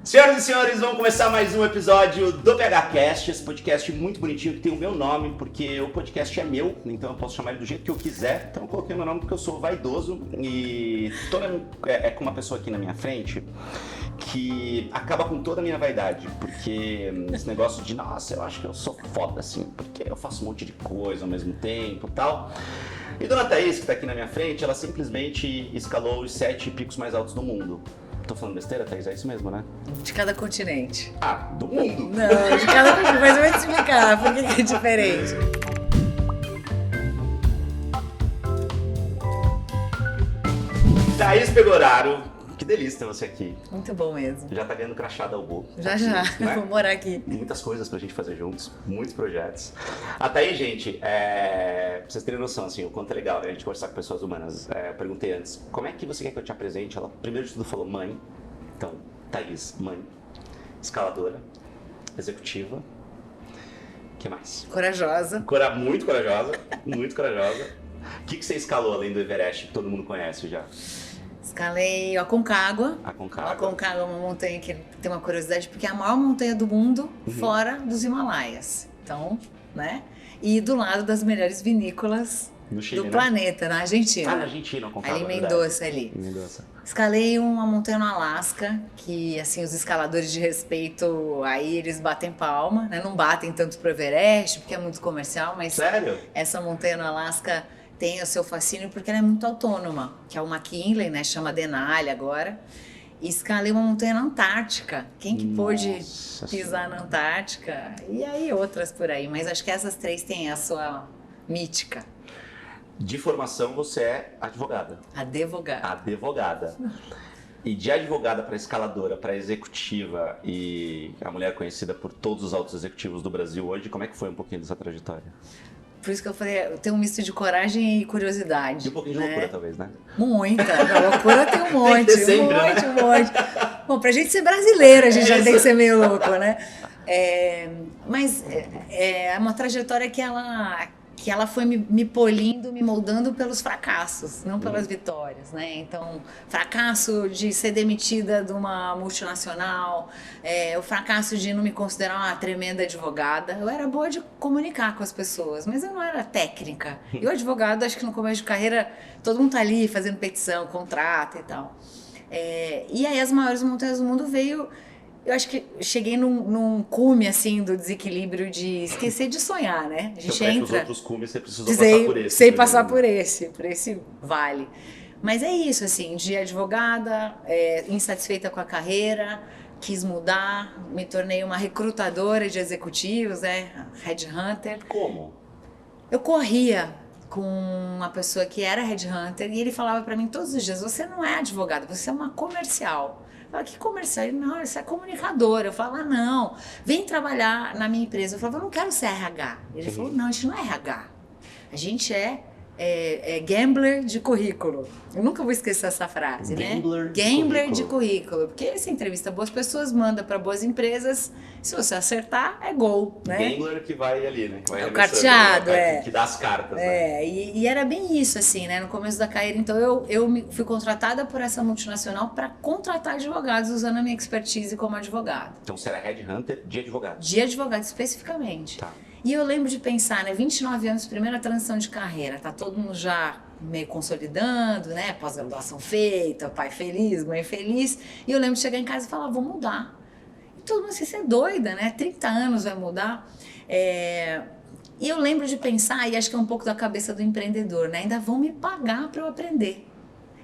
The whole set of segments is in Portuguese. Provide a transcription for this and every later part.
Senhoras e senhores, vamos começar mais um episódio do PHCast, esse podcast muito bonitinho que tem o meu nome, porque o podcast é meu, então eu posso chamar ele do jeito que eu quiser. Então eu coloquei meu nome porque eu sou vaidoso e com uma pessoa aqui na minha frente que acaba com toda a minha vaidade, porque esse negócio de, nossa, eu acho que eu sou foda assim, porque eu faço um monte de coisa ao mesmo tempo e tal. E Dona Thaís, que tá aqui na minha frente, ela simplesmente escalou os 7 picos mais altos do mundo. Tô falando besteira, Thaís? É isso mesmo, né? De cada continente. Ah, do mundo! Não, de cada continente, mas eu vou te explicar por que é diferente. Thaís Pegoraro, que delícia ter você aqui. Muito bom mesmo. Já tá ganhando crachá da UBU. Já, né? Vou morar aqui. Muitas coisas pra gente fazer juntos, muitos projetos. Até aí, gente, pra vocês terem noção, assim, o quanto é legal, né, a gente conversar com pessoas humanas. Eu perguntei antes, como é que você quer que eu te apresente? Ela, primeiro de tudo, falou mãe. Então, Thaís, mãe, escaladora, executiva. O que mais? Corajosa. Muito corajosa, muito corajosa. O que você escalou além do Everest, que todo mundo conhece já? Escalei o Aconcagua. Aconcagua. O Aconcagua é uma montanha que tem uma curiosidade, porque é a maior montanha do mundo fora dos Himalaias. Então, né? E do lado das melhores vinícolas no Chile, do né? planeta, na Argentina. Ah, na Argentina, Aconcagua. Ali em Mendoza, ali. Escalei uma montanha no Alasca, que assim, os escaladores de respeito, aí eles batem palma, né? Não batem tanto pro Everest, porque é muito comercial, mas... Sério? Essa montanha no Alasca tem o seu fascínio porque ela é muito autônoma, que é o McKinley, né? Chama Denali agora. E escalei uma montanha na Antártica. Quem que pôde pisar na Antártica? E aí outras por aí, mas acho que essas 3 têm a sua mítica. De formação você é advogada. Advogada. Advogada. E de advogada para escaladora, para executiva e a mulher conhecida por todos os altos executivos do Brasil hoje, como é que foi um pouquinho dessa trajetória? Por isso que eu falei, eu tenho um misto de coragem e curiosidade. E um pouquinho de loucura, talvez, né? Muita. Da loucura tem um monte. Tem que ter sempre, um monte. Bom, pra gente ser brasileira, a gente já tem que ser meio louco, né? Mas é uma trajetória que ela foi me polindo, me moldando pelos fracassos, não pelas vitórias, né? Então, fracasso de ser demitida de uma multinacional, o fracasso de não me considerar uma tremenda advogada. Eu era boa de comunicar com as pessoas, mas eu não era técnica. E o advogado, acho que no começo de carreira, todo mundo tá ali fazendo petição, contrato e tal. E aí as maiores montanhas do mundo veio... Eu acho que cheguei num cume, assim, do desequilíbrio de esquecer de sonhar, né? A gente entra... Os outros cumes você precisou passar por esse. Sei passar por esse vale. Mas é isso, assim, de advogada, insatisfeita com a carreira, quis mudar, me tornei uma recrutadora de executivos, headhunter. Como? Eu corria com uma pessoa que era headhunter e ele falava pra mim todos os dias, você não é advogada, você é uma comercial. Eu falava, que comercial? Ele, não, você é comunicadora. Eu falava, não, vem trabalhar na minha empresa. Eu falava, eu não quero ser RH. Ele falou, não, a gente não é RH. A gente é gambler de currículo. Eu nunca vou esquecer essa frase, Gambler de currículo. Porque você entrevista boas pessoas, manda para boas empresas. Se você acertar, é gol, né? Gambler que vai ali, né? Que vai o carteado, que dá as cartas, né? E era bem isso, assim, né? No começo da carreira. Então, eu fui contratada por essa multinacional para contratar advogados usando a minha expertise como advogada. Então, você era headhunter de advogado? De advogado, especificamente. Tá. E eu lembro de pensar, né, 29 anos, primeira transição de carreira, tá todo mundo já meio consolidando, né, pós-graduação feita, pai feliz, mãe feliz, e eu lembro de chegar em casa e falar, vou mudar. E todo mundo assim, você é doida, né, 30 anos vai mudar. E eu lembro de pensar, e acho que é um pouco da cabeça do empreendedor, né, ainda vão me pagar para eu aprender.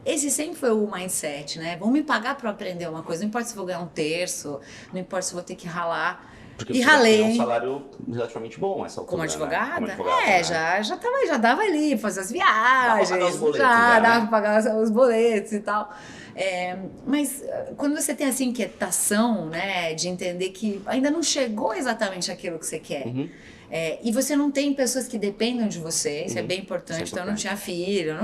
Esse sempre foi o mindset, né, vão me pagar para eu aprender uma coisa, não importa se vou ganhar um terço, não importa se vou ter que ralar. Porque e você ralei. tinha um salário relativamente bom essa altura, como advogada? Né? Como advogada, né? já dava ali, fazer as viagens, dava pra pagar os boletos e tal. Mas quando você tem essa inquietação, né, de entender que ainda não chegou exatamente aquilo que você quer, e você não tem pessoas que dependam de você, isso é bem importante. Então eu não tinha filho,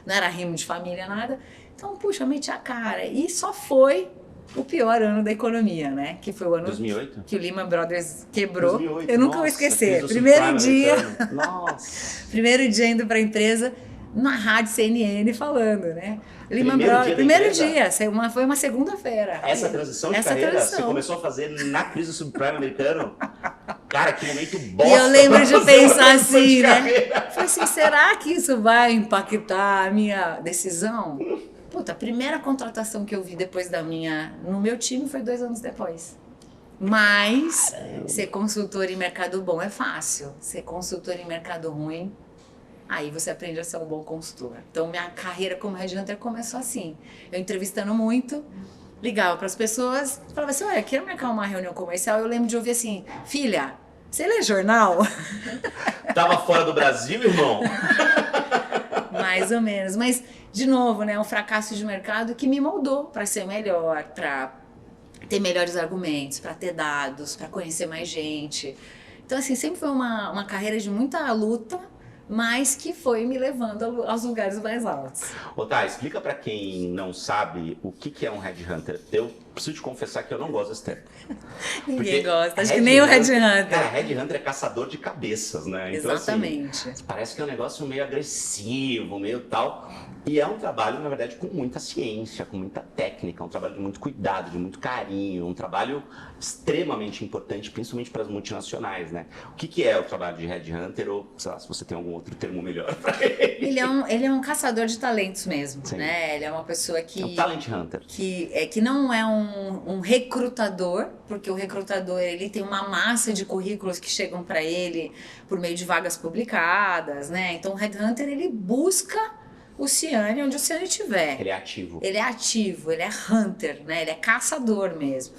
não era rimo de família, nada. Então, puxa, eu meti a cara. E só foi o pior ano da economia, né? Que foi o ano 2008? Que o Lehman Brothers quebrou. 2008, eu nunca vou esquecer. Primeiro dia, Nossa. primeiro dia indo para a empresa, na rádio CNN falando, né? Primeiro dia, foi uma segunda-feira. Essa transição de carreira, você começou a fazer na crise do subprime americano? Cara, que momento bosta. E eu lembro de pensar assim, né? Falei assim, será que isso vai impactar a minha decisão? Puta, a primeira contratação que eu vi depois no meu time foi 2 anos depois. Mas ser consultor em mercado bom é fácil. Ser consultor em mercado ruim, aí você aprende a ser um bom consultor. Então, minha carreira como headhunter começou assim. Eu entrevistando muito, ligava para as pessoas, falava assim, olha, quero marcar uma reunião comercial. Eu lembro de ouvir assim, filha, você lê jornal? Tava fora do Brasil, irmão? Mais ou menos. Mas, de novo, né, um fracasso de mercado que me moldou para ser melhor, para ter melhores argumentos, para ter dados, para conhecer mais gente. Então, assim, sempre foi uma carreira de muita luta, mas que foi me levando aos lugares mais altos. Ô, Tá, explica pra quem não sabe o que é um headhunter. Eu preciso te confessar que eu não gosto desse termo. Ninguém gosta, acho que nem o headhunter. Cara, headhunter é caçador de cabeças, né? Então, exatamente. Assim, parece que é um negócio meio agressivo, meio tal. E é um trabalho, na verdade, com muita ciência, com muita técnica, um trabalho de muito cuidado, de muito carinho, um trabalho extremamente importante, principalmente para as multinacionais, né? O que é o trabalho de headhunter, ou sei lá, se você tem algum outro termo melhor para ele? Ele é um caçador de talentos mesmo, Sim. né? Ele é uma pessoa que... É um talent hunter. Que não é um recrutador, porque o recrutador, ele tem uma massa de currículos que chegam para ele por meio de vagas publicadas, né? Então, o headhunter, ele busca o Ciane, onde o Ciane estiver. Ele é ativo. Ele é ativo, ele é hunter, né? Ele é caçador mesmo.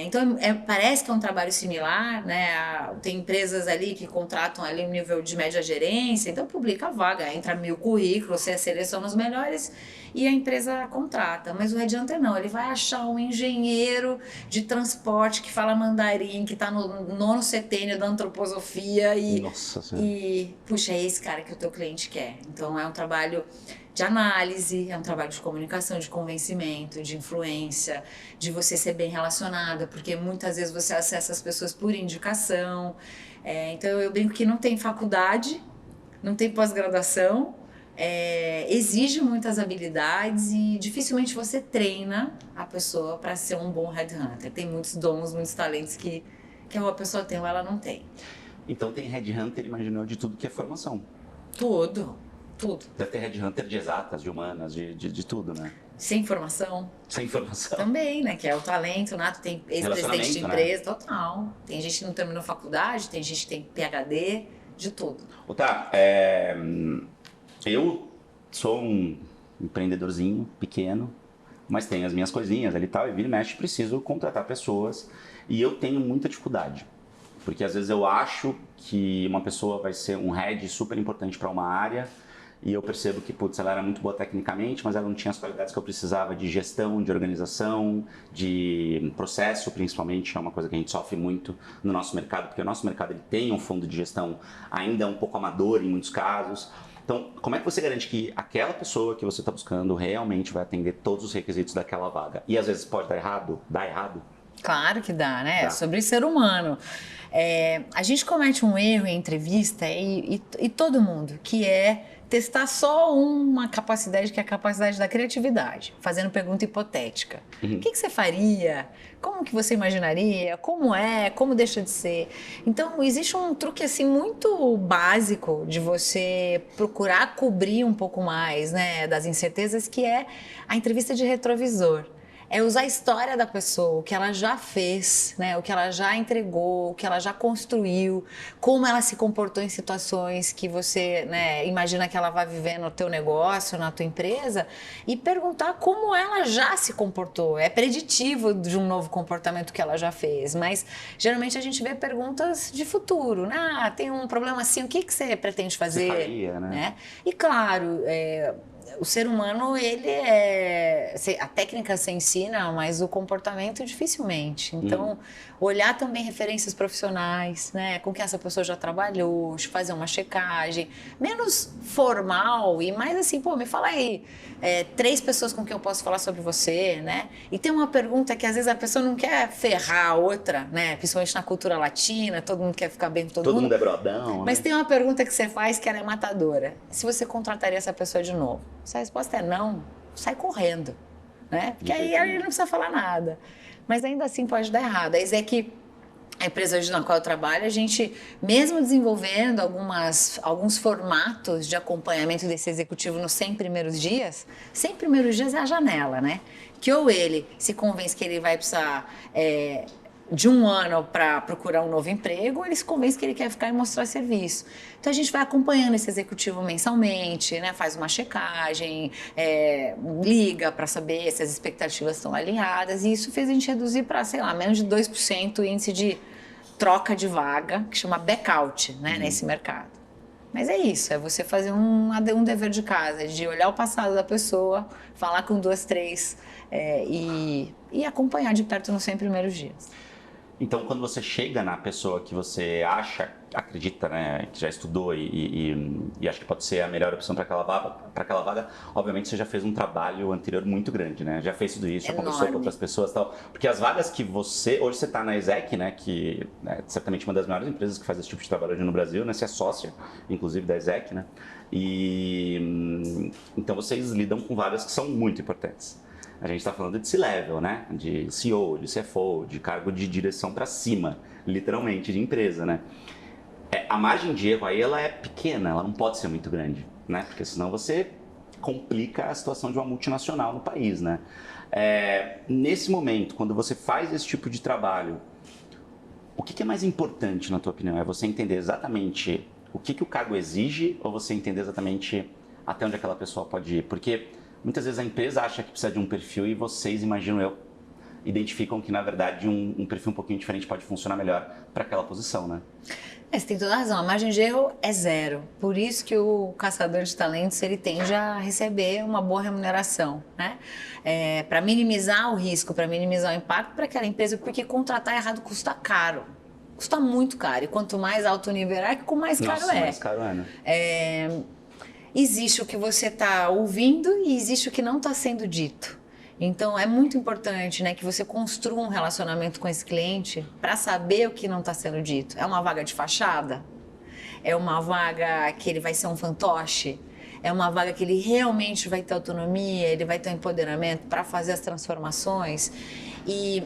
Então, parece que é um trabalho similar, né? Tem empresas ali que contratam ali um nível de média gerência, então publica a vaga, entra 1000 currículos, você seleciona os melhores e a empresa contrata. Mas o headhunter não, ele vai achar um engenheiro de transporte que fala mandarim, que está no 9º setênio da antroposofia Nossa puxa, é esse cara que o teu cliente quer. Então, é um trabalho de análise, é um trabalho de comunicação, de convencimento, de influência, de você ser bem relacionada, porque muitas vezes você acessa as pessoas por indicação. Então, eu brinco que não tem faculdade, não tem pós-graduação, exige muitas habilidades e dificilmente você treina a pessoa para ser um bom headhunter. Tem muitos dons, muitos talentos que uma pessoa tem ou ela não tem. Então tem headhunter, imaginou, de tudo que é formação. Tudo. Deve ter headhunter de exatas, de humanas, de tudo, né? Sem formação. Sem formação. Também, né? Que é o talento, né? Tem ex-presidente de empresa, né? Total. Tem gente que não terminou faculdade, tem gente que tem PhD, de tudo. Tá, eu sou um empreendedorzinho pequeno, mas tenho as minhas coisinhas ali e tal, e vira e mexe, preciso contratar pessoas, e eu tenho muita dificuldade. Porque às vezes eu acho que uma pessoa vai ser um head super importante para uma área e eu percebo que, putz, ela era muito boa tecnicamente, mas ela não tinha as qualidades que eu precisava de gestão, de organização, de processo, principalmente, é uma coisa que a gente sofre muito no nosso mercado, porque o nosso mercado ele tem um fundo de gestão ainda um pouco amador em muitos casos. Então, como é que você garante que aquela pessoa que você está buscando realmente vai atender todos os requisitos daquela vaga? E às vezes pode dar errado? Dá errado? Claro que dá, né? Tá. Sobre ser humano. A gente comete um erro em entrevista e todo mundo, que é testar só uma capacidade, que é a capacidade da criatividade, fazendo pergunta hipotética. O que você faria? Como que você imaginaria? Como é? Como deixa de ser? Então, existe um truque assim muito básico de você procurar cobrir um pouco mais, né, das incertezas, que é a entrevista de retrovisor. É usar a história da pessoa, o que ela já fez, né? O que ela já entregou, o que ela já construiu, como ela se comportou em situações que você, né, imagina que ela vai viver no teu negócio, na tua empresa, e perguntar como ela já se comportou. É preditivo de um novo comportamento que ela já fez, mas geralmente a gente vê perguntas de futuro. Tem um problema assim, o que você pretende fazer? Você faria, né? E claro, o ser humano, a técnica se ensina, mas o comportamento dificilmente. Então, olhar também referências profissionais, né? Com quem essa pessoa já trabalhou, fazer uma checagem, menos formal e mais assim, pô, me fala aí, 3 pessoas com quem eu posso falar sobre você, né? E tem uma pergunta que às vezes a pessoa não quer ferrar a outra, né? Principalmente na cultura latina, todo mundo quer ficar bem com todo mundo. Todo mundo é brodão, Mas né? tem uma pergunta que você faz que ela é matadora. Se você contrataria essa pessoa de novo? Se a resposta é não, sai correndo, né? Porque aí não precisa falar nada. Mas ainda assim pode dar errado. A Exec, a empresa na qual eu trabalho, a gente, mesmo desenvolvendo alguns formatos de acompanhamento desse executivo nos 100 primeiros dias, 100 primeiros dias é a janela, né? Que ou ele se convence que ele vai precisar de um ano para procurar um novo emprego, ou ele se convence que ele quer ficar e mostrar serviço. Então a gente vai acompanhando esse executivo mensalmente, né? Faz uma checagem, liga para saber se as expectativas estão alinhadas, e isso fez a gente reduzir para, sei lá, menos de 2% o índice de troca de vaga, que chama backout, né, nesse mercado. Mas é isso, é você fazer um dever de casa, de olhar o passado da pessoa, falar com 2, 3 e acompanhar de perto nos 100 primeiros dias. Então, quando você chega na pessoa que você acredita, né, que já estudou e acha que pode ser a melhor opção para aquela vaga, obviamente você já fez um trabalho anterior muito grande, né? Já fez tudo isso, já conversou com outras pessoas e tal. Porque as vagas que hoje você está na Exec, né, que é certamente uma das maiores empresas que faz esse tipo de trabalho hoje no Brasil, né? Você é sócia, inclusive, da Exec, né? Então vocês lidam com vagas que são muito importantes. A gente está falando de C-level, né? De CEO, de CFO, de cargo de direção para cima, literalmente, de empresa, né? A margem de erro aí, ela é pequena, ela não pode ser muito grande, né? Porque senão você complica a situação de uma multinacional no país, né? Nesse momento, quando você faz esse tipo de trabalho, o que é mais importante, na tua opinião? É você entender exatamente o que o cargo exige ou você entender exatamente até onde aquela pessoa pode ir? Porque muitas vezes a empresa acha que precisa de um perfil e vocês, imagino eu, identificam que, na verdade, um perfil um pouquinho diferente pode funcionar melhor para aquela posição, né? Você tem toda a razão, a margem de erro é 0. Por isso que o caçador de talentos, ele tende a receber uma boa remuneração, né? Para minimizar o risco, para minimizar o impacto para aquela empresa, porque contratar errado custa caro. Custa muito caro. E quanto mais alto o nível hierárquico, mais caro é. Mais caro é, né? Existe o que você está ouvindo e existe o que não está sendo dito. Então, é muito importante, né, que você construa um relacionamento com esse cliente para saber o que não está sendo dito. É uma vaga de fachada? É uma vaga que ele vai ser um fantoche? É uma vaga que ele realmente vai ter autonomia, ele vai ter um empoderamento para fazer as transformações? E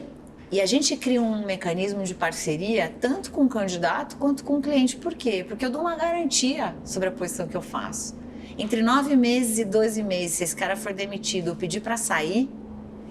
a gente cria um mecanismo de parceria tanto com o candidato quanto com o cliente. Por quê? Porque eu dou uma garantia sobre a posição que eu faço. Entre 9 meses e 12 meses, se esse cara for demitido ou pedir para sair,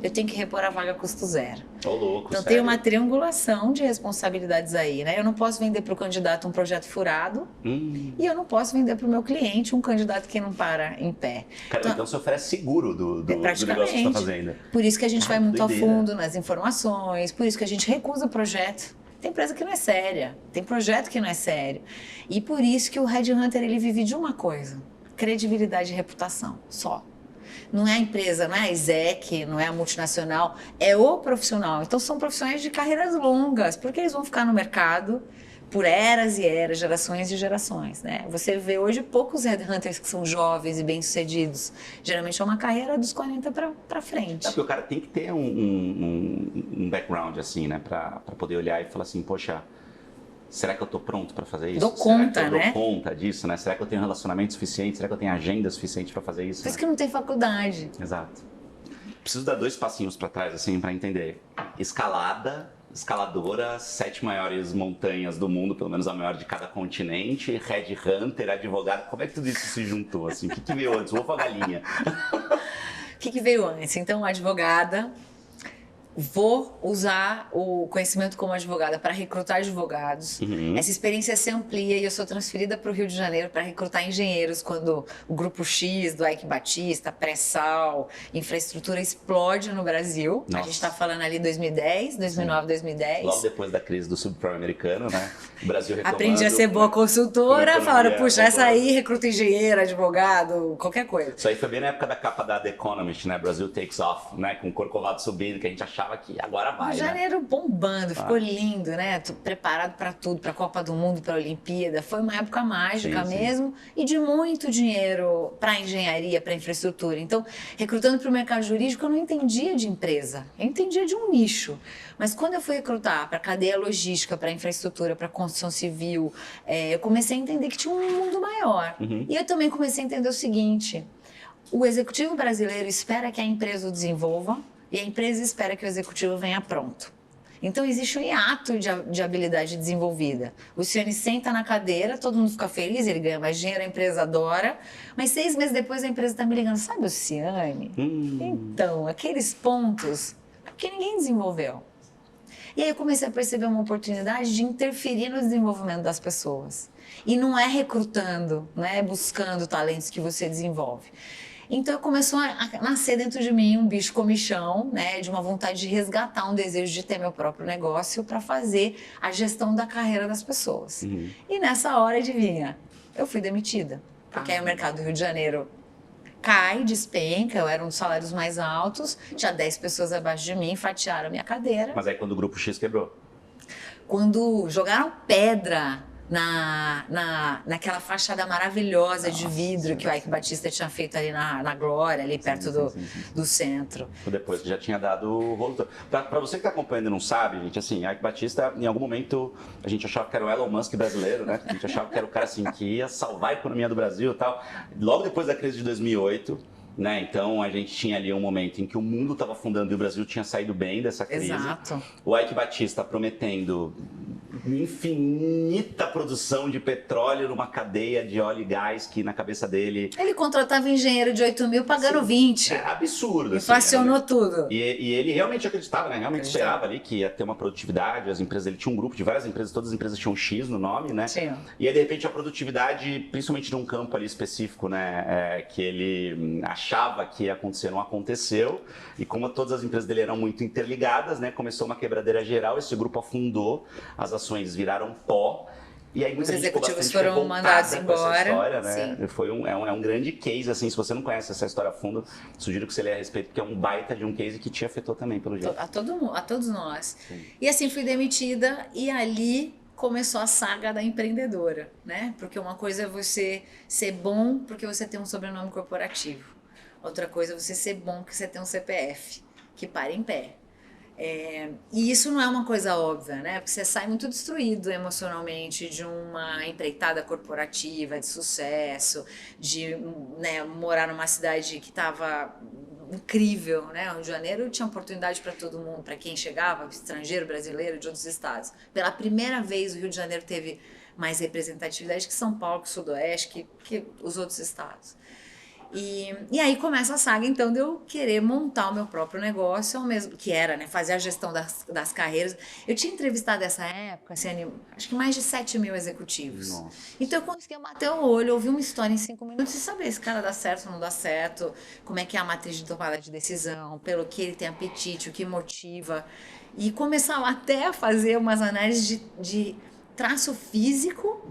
eu tenho que repor a vaga a custo 0. Ô, louco, então sério? Tem uma triangulação de responsabilidades aí, né? Eu não posso vender para o candidato um projeto furado e eu não posso vender para o meu cliente um candidato que não para em pé. Cara, então você oferece seguro do negócio que você está fazendo. Por isso que a gente vai muito doideira. a fundo nas informações, por isso que a gente recusa projeto. Tem empresa que não é séria, tem projeto que não é sério. E por isso que o Headhunter, ele vive de uma coisa: credibilidade e reputação, só. Não é a empresa, não é a Exec, não é a multinacional, é o profissional. Então são profissionais de carreiras longas, porque eles vão ficar no mercado por eras e eras, gerações e gerações, né? Você vê hoje poucos headhunters que são jovens e bem-sucedidos. Geralmente é uma carreira dos 40 para frente. Porque o cara tem que ter um background assim, né? Para poder olhar e falar assim, poxa, será que eu tô pronto para fazer isso? Dou conta, será que eu né? dou conta disso, né? Será que eu tenho relacionamento suficiente? Será que eu tenho agenda suficiente para fazer isso? Por isso que não tem faculdade. Exato. Preciso dar 2 passinhos para trás, assim, para entender. Escaladora, 7 maiores montanhas do mundo, pelo menos a maior de cada continente, Headhunter, advogado. Como é que tudo isso se juntou, assim? O que veio antes? O ovo ou a galinha? O que veio antes? Então, advogada, vou usar o conhecimento como advogada para recrutar advogados. Essa experiência se amplia e eu sou transferida para o Rio de Janeiro para recrutar engenheiros quando o Grupo X do Eike Batista, pré-sal, infraestrutura explode no Brasil. Nossa. A gente está falando ali 2010, 2009, 2010. Logo depois da crise do subprime americano, né? O Brasil retomando. Aprendi a ser boa consultora, falaram, puxa, essa boa. aí recruta engenheiro, advogado, qualquer coisa. Isso aí foi bem na época da capa da The Economist, né? Brasil takes off, né? Com o Corcovado subindo, que a gente achava que agora vai, Janeiro bombando, ficou lindo, né? Tô preparado para tudo, para a Copa do Mundo, para a Olimpíada. Foi uma época mágica mesmo e de muito dinheiro para engenharia, para infraestrutura. Então, recrutando para o mercado jurídico, eu não entendia de empresa, eu entendia de um nicho. Mas quando eu fui recrutar para cadeia logística, para infraestrutura, para construção civil, eu comecei a entender que tinha um mundo maior. E eu também comecei a entender o seguinte: o executivo brasileiro espera que a empresa o desenvolva e a empresa espera que o executivo venha pronto. Então existe um hiato de habilidade desenvolvida. O Ciane senta na cadeira, todo mundo fica feliz, ele ganha mais dinheiro, a empresa adora, mas 6 meses depois a empresa está me ligando, sabe o Ciane? Então, aqueles pontos, é porque ninguém desenvolveu. E aí eu comecei a perceber uma oportunidade de interferir no desenvolvimento das pessoas. E não é recrutando, não é buscando talentos que você desenvolve. Então começou a nascer dentro de mim um bicho comichão, né, de uma vontade de resgatar um desejo de ter meu próprio negócio para fazer a gestão da carreira das pessoas. E nessa hora, adivinha, eu fui demitida. Porque aí o mercado do Rio de Janeiro cai, despenca, eu era um dos salários mais altos, tinha 10 pessoas abaixo de mim, fatiaram a minha cadeira. Mas aí quando o Grupo X quebrou? Quando jogaram pedra naquela fachada maravilhosa de vidro que o Eike Batista tinha feito ali na Glória, ali perto do centro. Depois que já tinha dado o rolo todo. Pra você que tá acompanhando e não sabe, gente, assim, Eike Batista, em algum momento, a gente achava que era o Elon Musk brasileiro, né? A gente achava que era o cara, assim, que ia salvar a economia do Brasil e tal. Logo depois da crise de 2008... Né? Então a gente tinha ali um momento em que o mundo estava afundando e o Brasil tinha saído bem dessa crise. Exato. O Eike Batista prometendo infinita produção de petróleo numa cadeia de óleo e gás que na cabeça dele... Ele contratava engenheiro de 8 mil pagando 20. É absurdo. Inflacionou assim, tudo. E ele realmente acreditava, né? Realmente esperava ali que ia ter uma produtividade. As empresas, ele tinha um grupo de várias empresas, todas as empresas tinham X no nome, né? Sim. E aí de repente a produtividade, principalmente num campo ali específico, né? Que ele achava que ia acontecer, não aconteceu. E como todas as empresas dele eram muito interligadas, né? Começou uma quebradeira geral, esse grupo afundou, as ações viraram pó. E aí muita os gente ficou executivos bastante foram mandados embora. Essa história, né? Sim. Foi é um grande case, assim, se você não conhece essa história a fundo, sugiro que você leia a respeito, porque é um baita de um case que te afetou também, pelo jeito. A todos nós. Sim. E assim fui demitida e ali começou a saga da empreendedora, né? Porque uma coisa é você ser bom porque você tem um sobrenome corporativo. Outra coisa é você ser bom porque você tem um CPF que para em pé. E isso não é uma coisa óbvia, né? Porque você sai muito destruído emocionalmente de uma empreitada corporativa de sucesso, de, né, morar numa cidade que estava incrível, né? O Rio de Janeiro tinha oportunidade para todo mundo, para quem chegava, estrangeiro, brasileiro, de outros estados. Pela primeira vez o Rio de Janeiro teve mais representatividade que São Paulo, que o Sudoeste, que os outros estados. E aí começa a saga, então, de eu querer montar o meu próprio negócio, ao mesmo, que era, né, fazer a gestão das carreiras. Eu tinha entrevistado nessa época, assim, acho que mais de 7 mil executivos. Nossa. Então eu conseguia bater o olho, ouvir uma história em 5 minutos e saber se o cara dá certo ou não dá certo, como é que é a matriz de tomada de decisão, pelo que ele tem apetite, o que motiva. E começar até a fazer umas análises de traço físico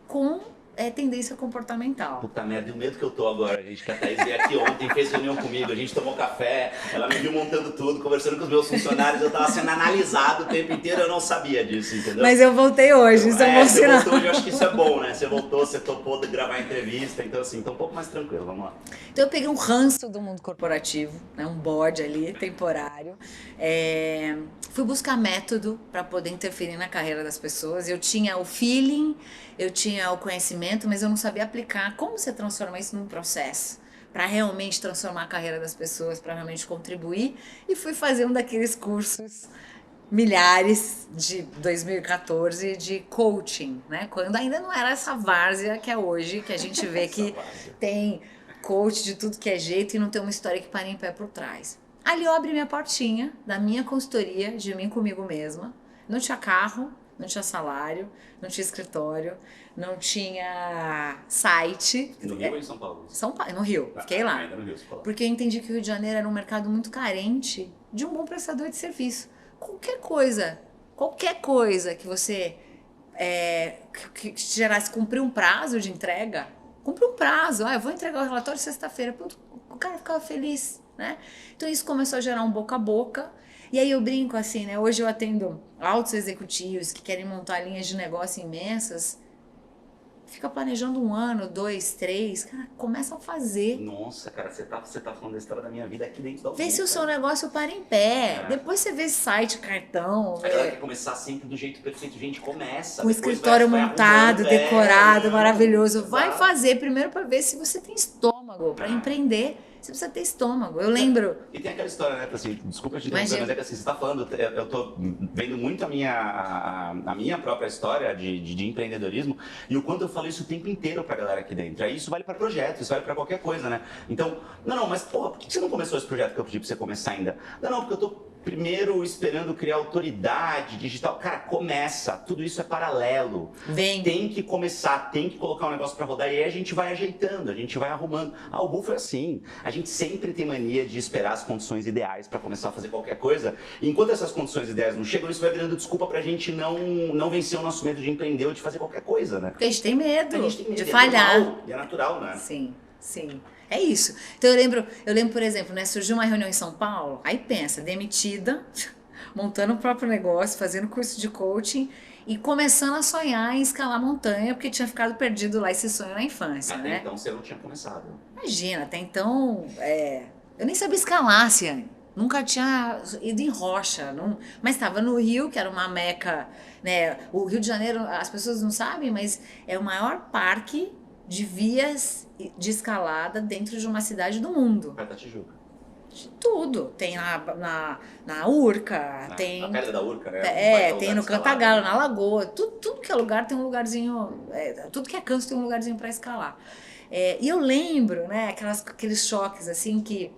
com tendência comportamental. Puta merda, e o medo que eu tô agora, gente, que a Thaís veio aqui ontem, fez reunião comigo, a gente tomou café, ela me viu montando tudo, conversando com os meus funcionários, eu tava sendo analisado o tempo inteiro, eu não sabia disso, entendeu? Mas eu voltei hoje, isso é um bom sinal. Você voltou hoje, eu acho que isso é bom, né? Você voltou, você topou de gravar a entrevista, então assim, tá um pouco mais tranquilo, vamos lá. Então eu peguei um ranço do mundo corporativo, né, um bode ali, temporário. Fui buscar método para poder interferir na carreira das pessoas. Eu tinha o feeling, eu tinha o conhecimento, mas eu não sabia aplicar. Como você transforma isso num processo? Para realmente transformar a carreira das pessoas, para realmente contribuir. E fui fazer um daqueles cursos milhares de 2014 de coaching, né? Quando ainda não era essa várzea que é hoje, que a gente vê que tem coach de tudo que é jeito e não tem uma história que para em pé por trás. Ali eu abri minha portinha da minha consultoria, de mim comigo mesma. Não tinha carro, não tinha salário, não tinha escritório, não tinha site. No Rio ou em São Paulo? São Paulo, no Rio, fiquei lá. Ainda no Rio, você falou. Porque eu entendi que o Rio de Janeiro era um mercado muito carente de um bom prestador de serviço. Qualquer coisa que você que te gerasse cumprir um prazo de entrega, cumprir um prazo. Eu vou entregar o relatório sexta-feira. O cara ficava feliz, né? Então isso começou a gerar um boca a boca. E aí eu brinco assim, né? Hoje eu atendo altos executivos que querem montar linhas de negócio imensas. Fica planejando 1 ano, 2, 3, cara, começam a fazer. Nossa, cara, você tá falando da história da minha vida aqui dentro da Vê se o seu cara. negócio para em pé. Depois você vê site, cartão. A galera quer começar sempre do jeito perfeito. Gente, começa. Com o depois escritório vai montado, arrumando, decorado, maravilhoso. Vai exato. fazer primeiro para ver se você tem estômago. Para empreender, você precisa ter estômago. Eu lembro. E tem aquela história, né, assim, desculpa te interromper, Imagina. mas é que assim, você tá falando, eu tô vendo muito a minha própria história de empreendedorismo e o quanto eu falo isso o tempo inteiro pra galera aqui dentro. Aí isso vale pra projetos, isso vale pra qualquer coisa, né? Então, não, mas porra, por que você não começou esse projeto que eu pedi pra você começar ainda? Não, porque eu tô primeiro esperando criar autoridade digital. Cara, começa, tudo isso é paralelo. Vem. Tem que começar, tem que colocar um negócio pra rodar e aí a gente vai ajeitando, a gente vai arrumando. O Bu foi assim. A gente sempre tem mania de esperar as condições ideais pra começar a fazer qualquer coisa. E enquanto essas condições ideais não chegam, isso vai virando desculpa pra gente não vencer o nosso medo de empreender ou de fazer qualquer coisa, né? Porque a gente tem medo, A gente tem medo, de é falhar. normal, e é natural, né? Sim, sim. É isso. Então eu lembro, por exemplo, né, surgiu uma reunião em São Paulo, aí pensa, demitida, montando o próprio negócio, fazendo curso de coaching e começando a sonhar em escalar montanha, porque tinha ficado perdido lá esse sonho na infância, Até né? então você não tinha começado. Imagina, até então, eu nem sabia escalar, assim, nunca tinha ido em rocha, mas estava no Rio, que era uma meca, né? O Rio de Janeiro, as pessoas não sabem, mas é o maior parque de vias de escalada dentro de uma cidade do mundo. Perto da Tijuca. De tudo. Tem na Urca, tem... Na Pedra da Urca, né? tem no Cantagalo, na Lagoa. Tudo que é lugar tem um lugarzinho... tudo que é canto tem um lugarzinho para escalar. E eu lembro, né, aqueles choques, assim, que...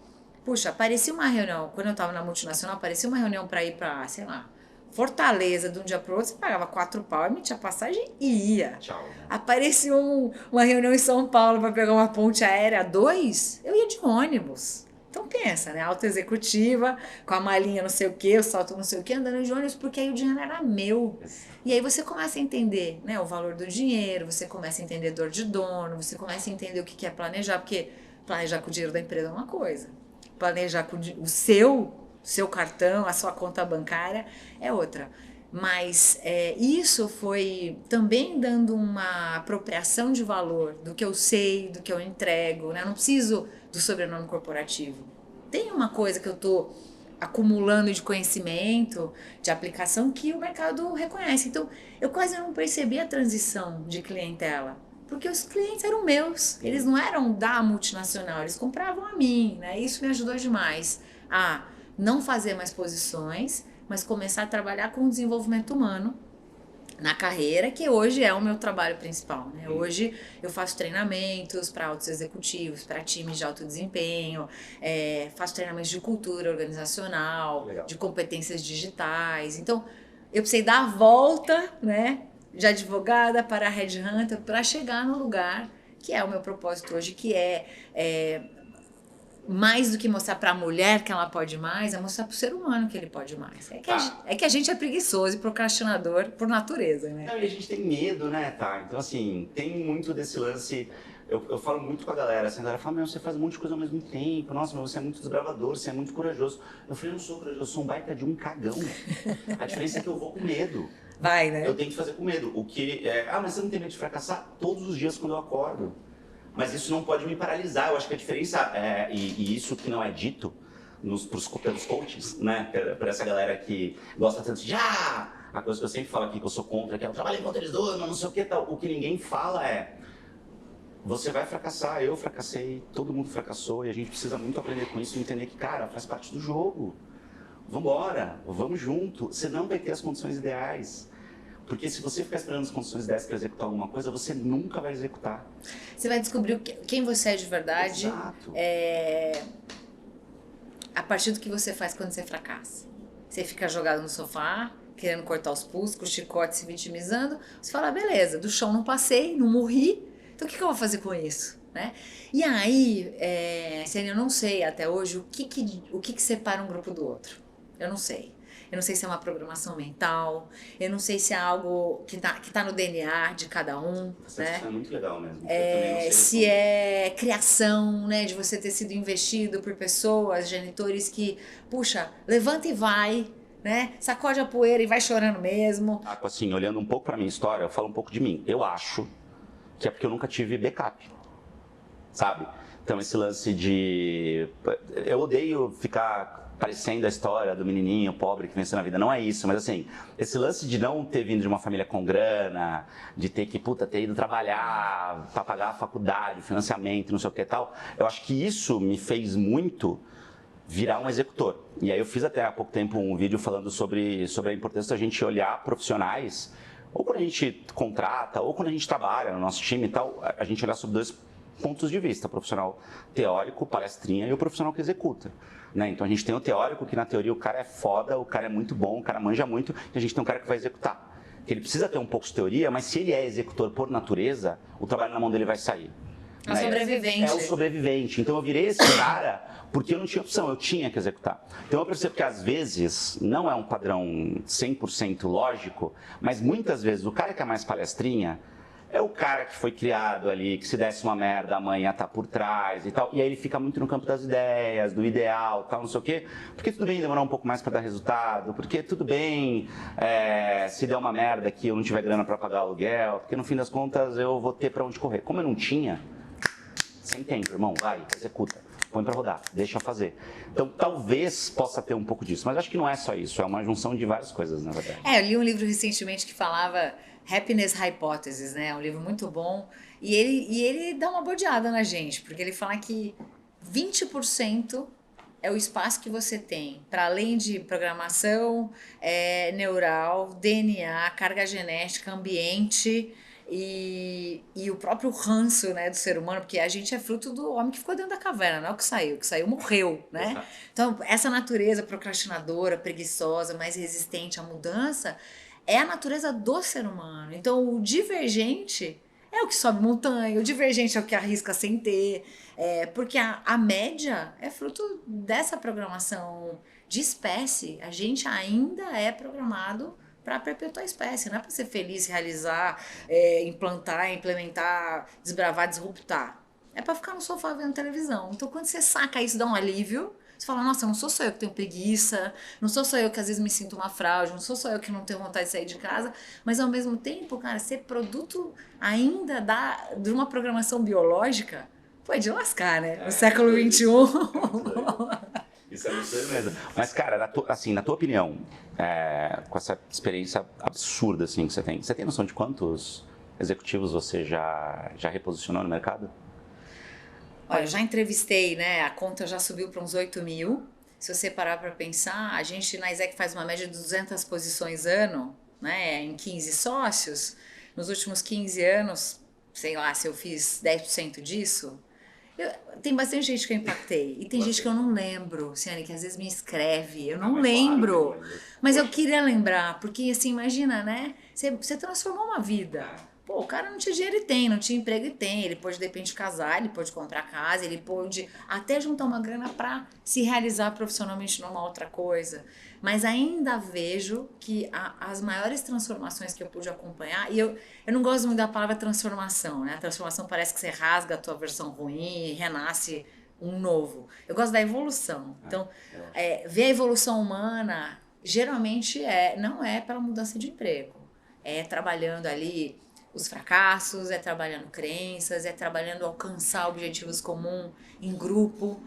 Puxa, aparecia uma reunião... Quando eu estava na multinacional, aparecia uma reunião para ir para, sei lá, Fortaleza, de um dia para o outro, você pagava 4 pau, emitia passagem e ia. Tchau. Né? Aparecia uma reunião em São Paulo para pegar uma ponte aérea 2, eu ia de ônibus. Então pensa, né? Alta executiva, com a malinha não sei o quê, o salto não sei o quê, andando de ônibus, porque aí o dinheiro era meu. E aí você começa a entender, né, o valor do dinheiro, você começa a entender dor de dono, você começa a entender o que é planejar, porque planejar com o dinheiro da empresa é uma coisa, planejar com o seu cartão, a sua conta bancária é outra. Mas isso foi também dando uma apropriação de valor do que eu sei, do que eu entrego, né? Eu não preciso do sobrenome corporativo. Tem uma coisa que eu estou acumulando de conhecimento, de aplicação, que o mercado reconhece. Então, eu quase não percebi a transição de clientela, porque os clientes eram meus, eles não eram da multinacional, eles compravam a mim, né? Isso me ajudou demais a não fazer mais posições, mas começar a trabalhar com o desenvolvimento humano na carreira, que hoje é o meu trabalho principal, né? Hoje eu faço treinamentos para altos executivos, para times de alto desempenho, faço treinamentos de cultura organizacional, Legal. de competências digitais. Então, eu precisei dar a volta, né, de advogada para headhunter, para chegar no lugar que é o meu propósito hoje, que mais do que mostrar para a mulher que ela pode mais, é mostrar para o ser humano que ele pode mais. É que a gente é preguiçoso e procrastinador por natureza, né? Não, e a gente tem medo, né, tá? Então, assim, tem muito desse lance... Eu falo muito com a galera, assim, a galera fala, você faz um monte de coisa ao mesmo tempo, nossa, mas você é muito desbravador, você é muito corajoso. Eu falei, eu não sou corajoso, eu sou um baita de um cagão. A diferença é que eu vou com medo. Vai, né? Eu tenho que fazer com medo. O que mas você não tem medo de fracassar? Todos os dias quando eu acordo. Mas isso não pode me paralisar. Eu acho que a diferença, e isso que não é dito pelos coaches, né? Por essa galera que gosta tanto de, a coisa que eu sempre falo aqui, que eu sou contra, que é o trabalho enquanto eles doam, não sei o que tal. O que ninguém fala você vai fracassar, eu fracassei, todo mundo fracassou, e a gente precisa muito aprender com isso e entender que, cara, faz parte do jogo. Vambora, vamos junto. Você não vai ter as condições ideais. Porque se você ficar esperando as condições ideais para executar alguma coisa, você nunca vai executar. Você vai descobrir quem você é de verdade. Exato. a partir do que você faz quando você fracassa. Você fica jogado no sofá, querendo cortar os pulsos, com o chicote, se vitimizando. Você fala, beleza, do chão não passei, não morri, então o que eu vou fazer com isso? Né? E aí, Ciane, eu não sei até hoje o que separa um grupo do outro. Eu não sei. Eu não sei se é uma programação mental, eu não sei se é algo que tá no DNA de cada um. Né? Isso é muito legal mesmo. Se é criação, né, de você ter sido investido por pessoas, genitores que, puxa, levanta e vai, né, sacode a poeira e vai chorando mesmo. Assim, olhando um pouco pra minha história, eu falo um pouco de mim. Eu acho que é porque eu nunca tive backup, sabe? Então esse lance de... Eu odeio ficar parecendo a história do menininho pobre que venceu na vida, não é isso, mas assim, esse lance de não ter vindo de uma família com grana, de ter que, ter ido trabalhar para pagar a faculdade, financiamento, não sei o que e tal, eu acho que isso me fez muito virar um executor. E aí eu fiz até há pouco tempo um vídeo falando sobre a importância da gente olhar profissionais, ou quando a gente contrata, ou quando a gente trabalha no nosso time e tal, a gente olhar sobre dois pontos de vista, o profissional teórico, palestrinha, e o profissional que executa. Né? Então a gente tem o teórico, que na teoria o cara é foda, o cara é muito bom, o cara manja muito, e a gente tem um cara que vai executar. Ele precisa ter um pouco de teoria, mas se ele é executor por natureza, o trabalho na mão dele vai sair. É o sobrevivente. É o sobrevivente. Então eu virei esse cara porque eu não tinha opção, eu tinha que executar. Então eu percebo que às vezes, não é um padrão 100% lógico, mas muitas vezes o cara que é mais palestrinha, é o cara que foi criado ali, que se desse uma merda, a mãe ia estar por trás e tal. E aí ele fica muito no campo das ideias, do ideal, tal, não sei o quê. Porque tudo bem demorar um pouco mais para dar resultado, porque tudo bem se der uma merda que eu não tiver grana para pagar aluguel, porque no fim das contas eu vou ter para onde correr. Como eu não tinha, você entende, irmão, vai, executa. Põe para rodar, deixa fazer. Então, talvez possa ter um pouco disso, mas acho que não é só isso, é uma junção de várias coisas, na verdade. Eu li um livro recentemente que falava Happiness Hypothesis, né? É um livro muito bom. E ele dá uma bodeada na gente, porque ele fala que 20% é o espaço que você tem, para além de programação neural, DNA, carga genética, ambiente e o próprio ranço, né, do ser humano, porque a gente é fruto do homem que ficou dentro da caverna, não é o que saiu morreu, né? Exato. Então, essa natureza procrastinadora, preguiçosa, mais resistente à mudança, é a natureza do ser humano. Então, o divergente é o que sobe montanha, o divergente é o que arrisca sem ter, porque a média é fruto dessa programação de espécie. A gente ainda é programado para perpetuar a espécie, não é para ser feliz, realizar, implantar, implementar, desbravar, disruptar. É para ficar no sofá vendo televisão. Então, quando você saca isso, dá um alívio. Você fala, nossa, não sou só eu que tenho preguiça, não sou só eu que às vezes me sinto uma fraude, não sou só eu que não tenho vontade de sair de casa, mas ao mesmo tempo, cara, ser produto ainda de uma programação biológica, é de lascar, né? No século XXI. Isso é muito mesmo. Mas, cara, na tua opinião, com essa experiência absurda assim, que você tem noção de quantos executivos você já reposicionou no mercado? Olha, eu já entrevistei, né? A conta já subiu para uns 8 mil. Se você parar para pensar, a gente na Exec faz uma média de 200 posições ano, né? Em 15 sócios. Nos últimos 15 anos, sei lá, se eu fiz 10% disso, tem bastante gente que eu impactei. E tem gente que eu não lembro, Ciane, que às vezes me escreve. Eu não lembro. Mas eu queria lembrar, porque assim, imagina, né? Você transformou uma vida. Pô, o cara não tinha dinheiro e tem, não tinha emprego e tem. Ele pode, de repente, casar, ele pode comprar casa, ele pode até juntar uma grana para se realizar profissionalmente numa outra coisa. Mas ainda vejo que as maiores transformações que eu pude acompanhar, e eu não gosto muito da palavra transformação, né? A transformação parece que você rasga a tua versão ruim e renasce um novo. Eu gosto da evolução. Então, ver a evolução humana, geralmente não é pela mudança de emprego. É trabalhando ali os fracassos, trabalhando crenças, trabalhando alcançar objetivos comuns em grupo.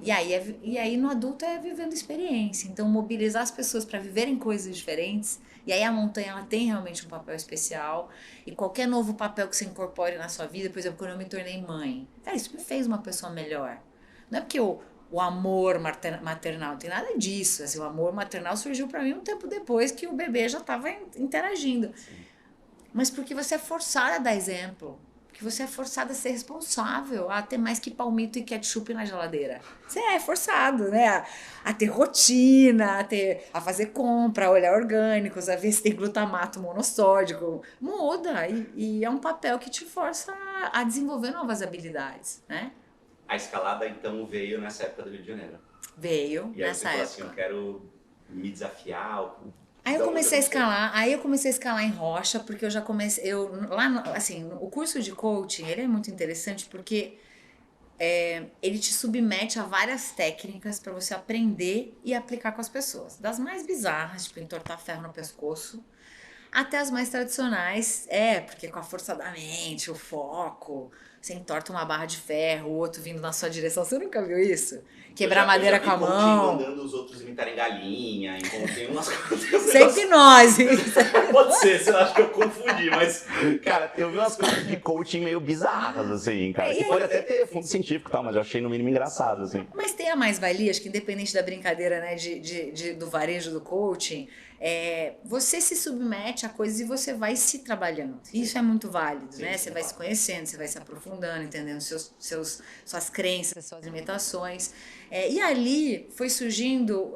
E aí no adulto é vivendo experiência. Então, mobilizar as pessoas para viverem coisas diferentes. E aí a montanha ela tem realmente um papel especial. E qualquer novo papel que você incorpore na sua vida, por exemplo, quando eu me tornei mãe, cara, isso me fez uma pessoa melhor. Não é porque o amor maternal, não tem nada disso. Assim, o amor maternal surgiu para mim um tempo depois que o bebê já estava interagindo. Mas porque você é forçada a dar exemplo. Porque você é forçado a ser responsável, a ter mais que palmito e ketchup na geladeira. Você é forçado, né? A ter rotina, a fazer compra, a olhar orgânicos, a ver se tem glutamato monossódico. Muda e é um papel que te força a desenvolver novas habilidades, né? A escalada, então, veio nessa época do Rio de Janeiro. Veio E aí nessa você falou época. assim, eu quero me desafiar. Aí eu comecei a escalar em rocha, porque eu já comecei, assim, o curso de coaching, ele é muito interessante porque ele te submete a várias técnicas para você aprender e aplicar com as pessoas. Das mais bizarras, tipo entortar ferro no pescoço, até as mais tradicionais, porque com a força da mente, o foco, você entorta uma barra de ferro, o outro vindo na sua direção. Você nunca viu isso? Quebrar madeira com a mão. Mandando os outros imitarem galinha, encontrei umas coisas. Sem hipnose. Pode ser, você acha que eu confundi, mas, cara, eu vi umas coisas de coaching meio bizarras, assim, cara. Que pode até ter fundo científico e tal, mas eu achei no mínimo engraçado, assim. Mas tem a mais-valia, acho que independente da brincadeira, né, do varejo do coaching, você se submete a coisas e você vai se trabalhando. Isso é muito válido, sim, né? Você vai se conhecendo, você vai se aprofundando, entendendo suas crenças, suas limitações. E ali foi surgindo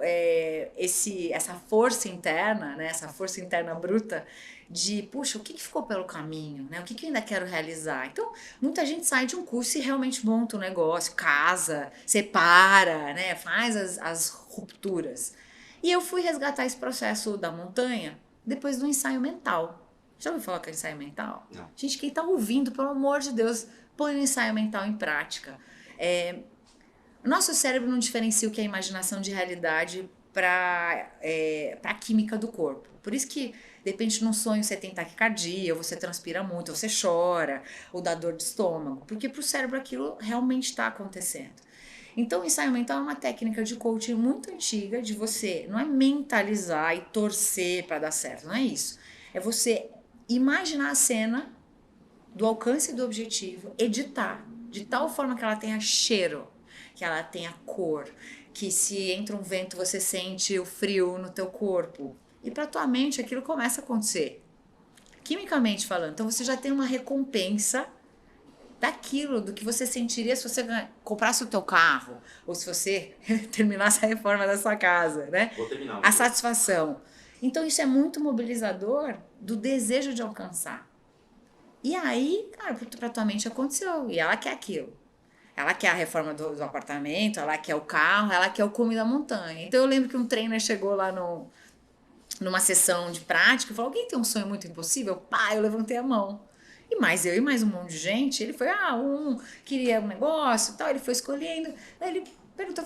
essa força interna, né? Essa força interna bruta de, puxa, o que ficou pelo caminho, né? O que eu ainda quero realizar? Então, muita gente sai de um curso e realmente monta um negócio, casa, separa, né? Faz as rupturas. E eu fui resgatar esse processo da montanha depois do ensaio mental. Já ouviu falar que é ensaio mental? Não. Gente, quem tá ouvindo, pelo amor de Deus, põe o ensaio mental em prática. Nosso cérebro não diferencia o que é imaginação de realidade para a química do corpo. Por isso que, de repente, num sonho você tem taquicardia, ou você transpira muito, ou você chora, ou dá dor de estômago. Porque para o cérebro aquilo realmente está acontecendo. Então, o ensaio mental é uma técnica de coaching muito antiga de você, não é mentalizar e torcer para dar certo, não é isso. É você imaginar a cena do alcance do objetivo, editar de tal forma que ela tenha cheiro, que ela tenha cor, que se entra um vento você sente o frio no teu corpo. E para tua mente aquilo começa a acontecer, quimicamente falando. Então você já tem uma recompensa daquilo, do que você sentiria se você comprasse o teu carro, ou se você terminasse a reforma da sua casa, né? Vou terminar. A satisfação. Então isso é muito mobilizador do desejo de alcançar. E aí, cara, pra tua mente aconteceu, e ela quer aquilo. Ela quer a reforma do apartamento, ela quer o carro, ela quer o cume da montanha. Então eu lembro que um trainer chegou lá numa sessão de prática e falou: alguém tem um sonho muito impossível? Pá, eu levantei a mão. E mais eu e mais um monte de gente. Ele foi, queria um negócio e tal, ele foi escolhendo. Aí ele perguntou,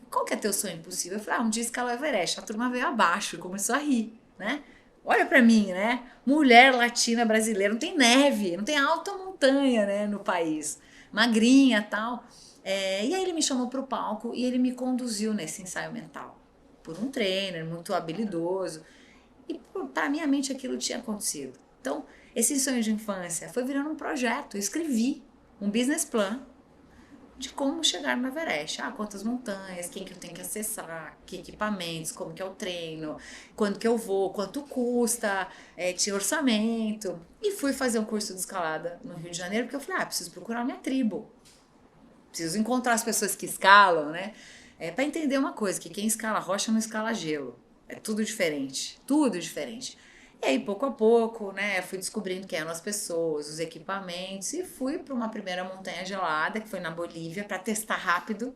qual que é teu sonho impossível? Eu falei, um dia escalar o Everest. A turma veio abaixo e começou a rir, né? Olha pra mim, né? Mulher latina brasileira, não tem neve, não tem alta montanha, né, no país. Magrinha e tal. E aí ele me chamou pro palco e ele me conduziu nesse ensaio mental. Por um trainer muito habilidoso. E pra minha mente aquilo tinha acontecido. Então, esse sonho de infância foi virando um projeto. Eu escrevi um business plan de como chegar no Everest. Quantas montanhas, quem que eu tenho que acessar, que equipamentos, como que é o treino, quando que eu vou, quanto custa, tinha orçamento. E fui fazer um curso de escalada no Rio de Janeiro, porque eu falei, preciso procurar minha tribo. Preciso encontrar as pessoas que escalam, né? Para entender uma coisa, que quem escala rocha não escala gelo. É tudo diferente, tudo diferente. E aí, pouco a pouco, né, fui descobrindo quem eram as pessoas, os equipamentos, e fui para uma primeira montanha gelada, que foi na Bolívia, para testar rápido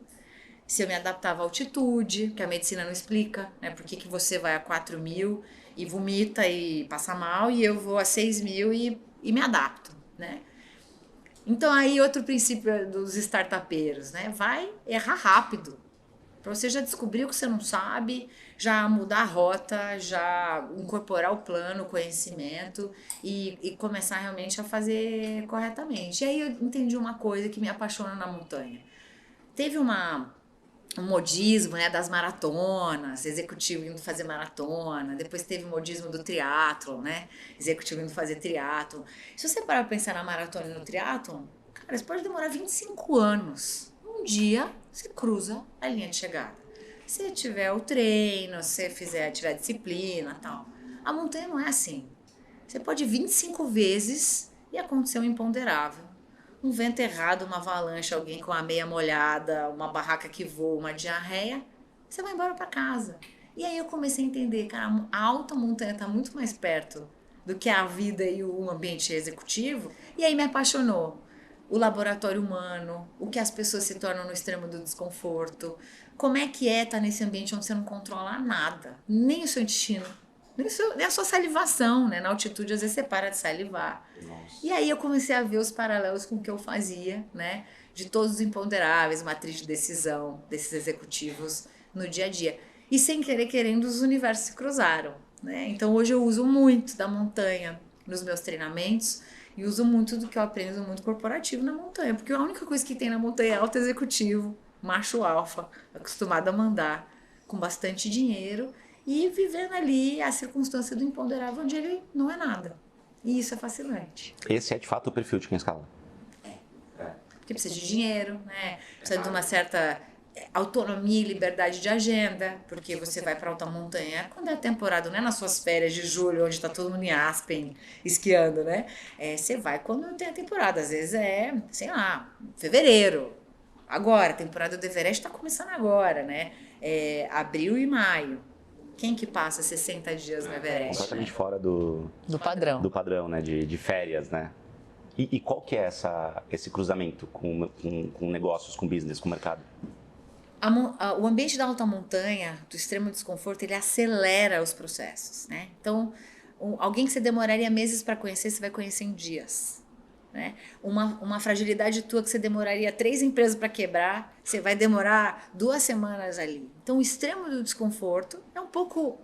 se eu me adaptava à altitude, que a medicina não explica, né, por que você vai a 4.000 e vomita e passa mal, e eu vou a 6.000 e me adapto, né. Então aí outro princípio dos startupeiros, né, vai errar rápido, para você já descobrir o que você não sabe, já mudar a rota, já incorporar o plano, o conhecimento e começar realmente a fazer corretamente. E aí eu entendi uma coisa que me apaixona na montanha. Teve um modismo, né, das maratonas, executivo indo fazer maratona, depois teve o modismo do triatlon, né, executivo indo fazer triatlon. Se você parar para pensar na maratona e no triatlon, cara, isso pode demorar 25 anos. Um dia você cruza a linha de chegada. Se tiver o treino, se tiver disciplina e tal. A montanha não é assim. Você pode ir 25 vezes e acontecer um imponderável. um vento errado, uma avalanche, alguém com a meia molhada, uma barraca que voa, uma diarreia, você vai embora para casa. E aí eu comecei a entender, cara, a alta montanha está muito mais perto do que a vida e o ambiente executivo. E aí me apaixonou. O laboratório humano, o que as pessoas se tornam no extremo do desconforto, como é que estar nesse ambiente onde você não controla nada, nem o seu intestino, nem a sua salivação, né? Na altitude, às vezes você para de salivar. Nossa. E aí eu comecei a ver os paralelos com o que eu fazia, né? De todos os imponderáveis, matriz de decisão desses executivos no dia a dia. E sem querer, querendo, os universos se cruzaram, né? Então hoje eu uso muito da montanha nos meus treinamentos e uso muito do que eu aprendo no mundo corporativo na montanha, porque a única coisa que tem na montanha é alto executivo, macho alfa, acostumado a mandar, com bastante dinheiro e vivendo ali a circunstância do imponderável onde ele não é nada. E isso é fascinante. Esse é de fato o perfil de quem escala. Porque precisa de dinheiro, né? Precisa de uma certa autonomia e liberdade de agenda, porque você vai para alta montanha quando é a temporada, não é nas suas férias de julho, onde está todo mundo em Aspen esquiando, né? Você vai quando tem a temporada, às vezes sei lá, fevereiro. Agora, a temporada do Everest está começando agora, né? Abril e maio. Quem que passa 60 dias no Everest? Completamente fora do padrão. Do padrão, né? De férias, né? E qual que é esse cruzamento com negócios, com business, com mercado? O ambiente da alta montanha, do extremo desconforto, ele acelera os processos, né? Então, alguém que você demoraria meses para conhecer, você vai conhecer em dias, né? Uma fragilidade tua que você demoraria 3 empresas para quebrar, você vai demorar 2 semanas ali. Então, o extremo do desconforto é um pouco,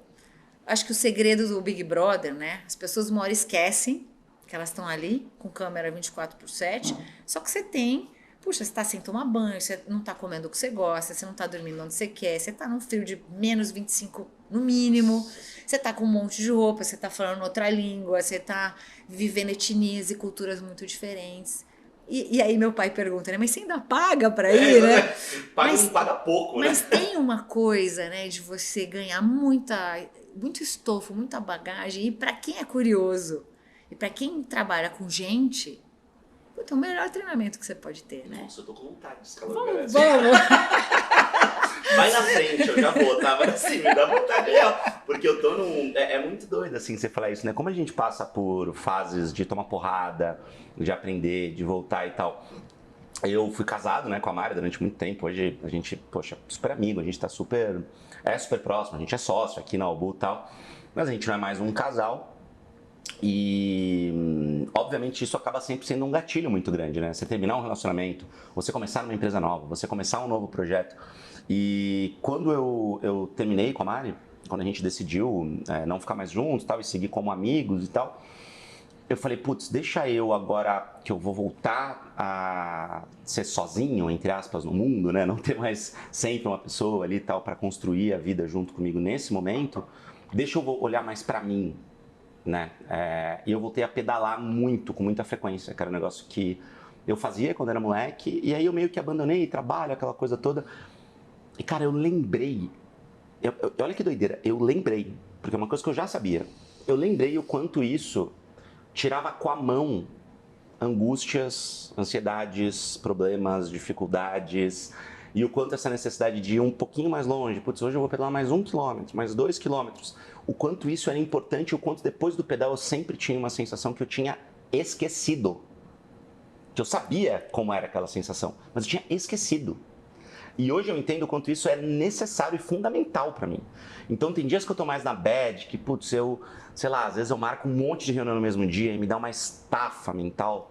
acho que o segredo do Big Brother, né? As pessoas uma hora esquecem que elas estão ali com câmera 24/7, só que você tem... Puxa, você está sem tomar banho, você não está comendo o que você gosta, você não está dormindo onde você quer, você está num frio de menos 25 no mínimo, você está com um monte de roupa, você está falando outra língua, você está vivendo etnias e culturas muito diferentes. E aí meu pai pergunta, né? Mas você ainda paga para ir, né? Não paga pouco, né? Mas tem uma coisa, né? De você ganhar muito estofo, muita bagagem. E para quem é curioso, e para quem trabalha com gente... Puta, é o melhor treinamento que você pode ter, né? Nossa, eu tô com vontade de escalar. Vamos! Vai na frente, eu já vou, tá? Mas assim, me dá vontade real. Porque eu tô num... É muito doido, assim, você falar isso, né? Como a gente passa por fases de tomar porrada, de aprender, de voltar e tal. Eu fui casado, né, com a Mari durante muito tempo. Hoje a gente, poxa, super amigo, a gente tá super próximo, a gente é sócio aqui na Albu e tal. Mas a gente não é mais um casal. E, obviamente, isso acaba sempre sendo um gatilho muito grande, né? Você terminar um relacionamento, você começar numa empresa nova, você começar um novo projeto. E quando eu terminei com a Mari, quando a gente decidiu não ficar mais juntos tal, e seguir como amigos e tal, eu falei, putz, deixa eu agora que eu vou voltar a ser sozinho, entre aspas, no mundo, né? Não ter mais sempre uma pessoa ali e tal para construir a vida junto comigo nesse momento. Deixa eu olhar mais para mim. Né? E eu voltei a pedalar muito, com muita frequência, que era um negócio que eu fazia quando era moleque, e aí eu meio que abandonei trabalho, aquela coisa toda. E cara, eu lembrei, olha que doideira, eu lembrei, porque é uma coisa que eu já sabia, eu lembrei o quanto isso tirava com a mão angústias, ansiedades, problemas, dificuldades, e o quanto essa necessidade de ir um pouquinho mais longe, putz, hoje eu vou pedalar mais 1 quilômetro, mais 2 quilômetros, o quanto isso era importante e o quanto depois do pedal eu sempre tinha uma sensação que eu tinha esquecido. Que eu sabia como era aquela sensação, mas eu tinha esquecido. E hoje eu entendo o quanto isso é necessário e fundamental pra mim. Então tem dias que eu tô mais na bad, que putz, sei lá, às vezes eu marco um monte de reunião no mesmo dia e me dá uma estafa mental.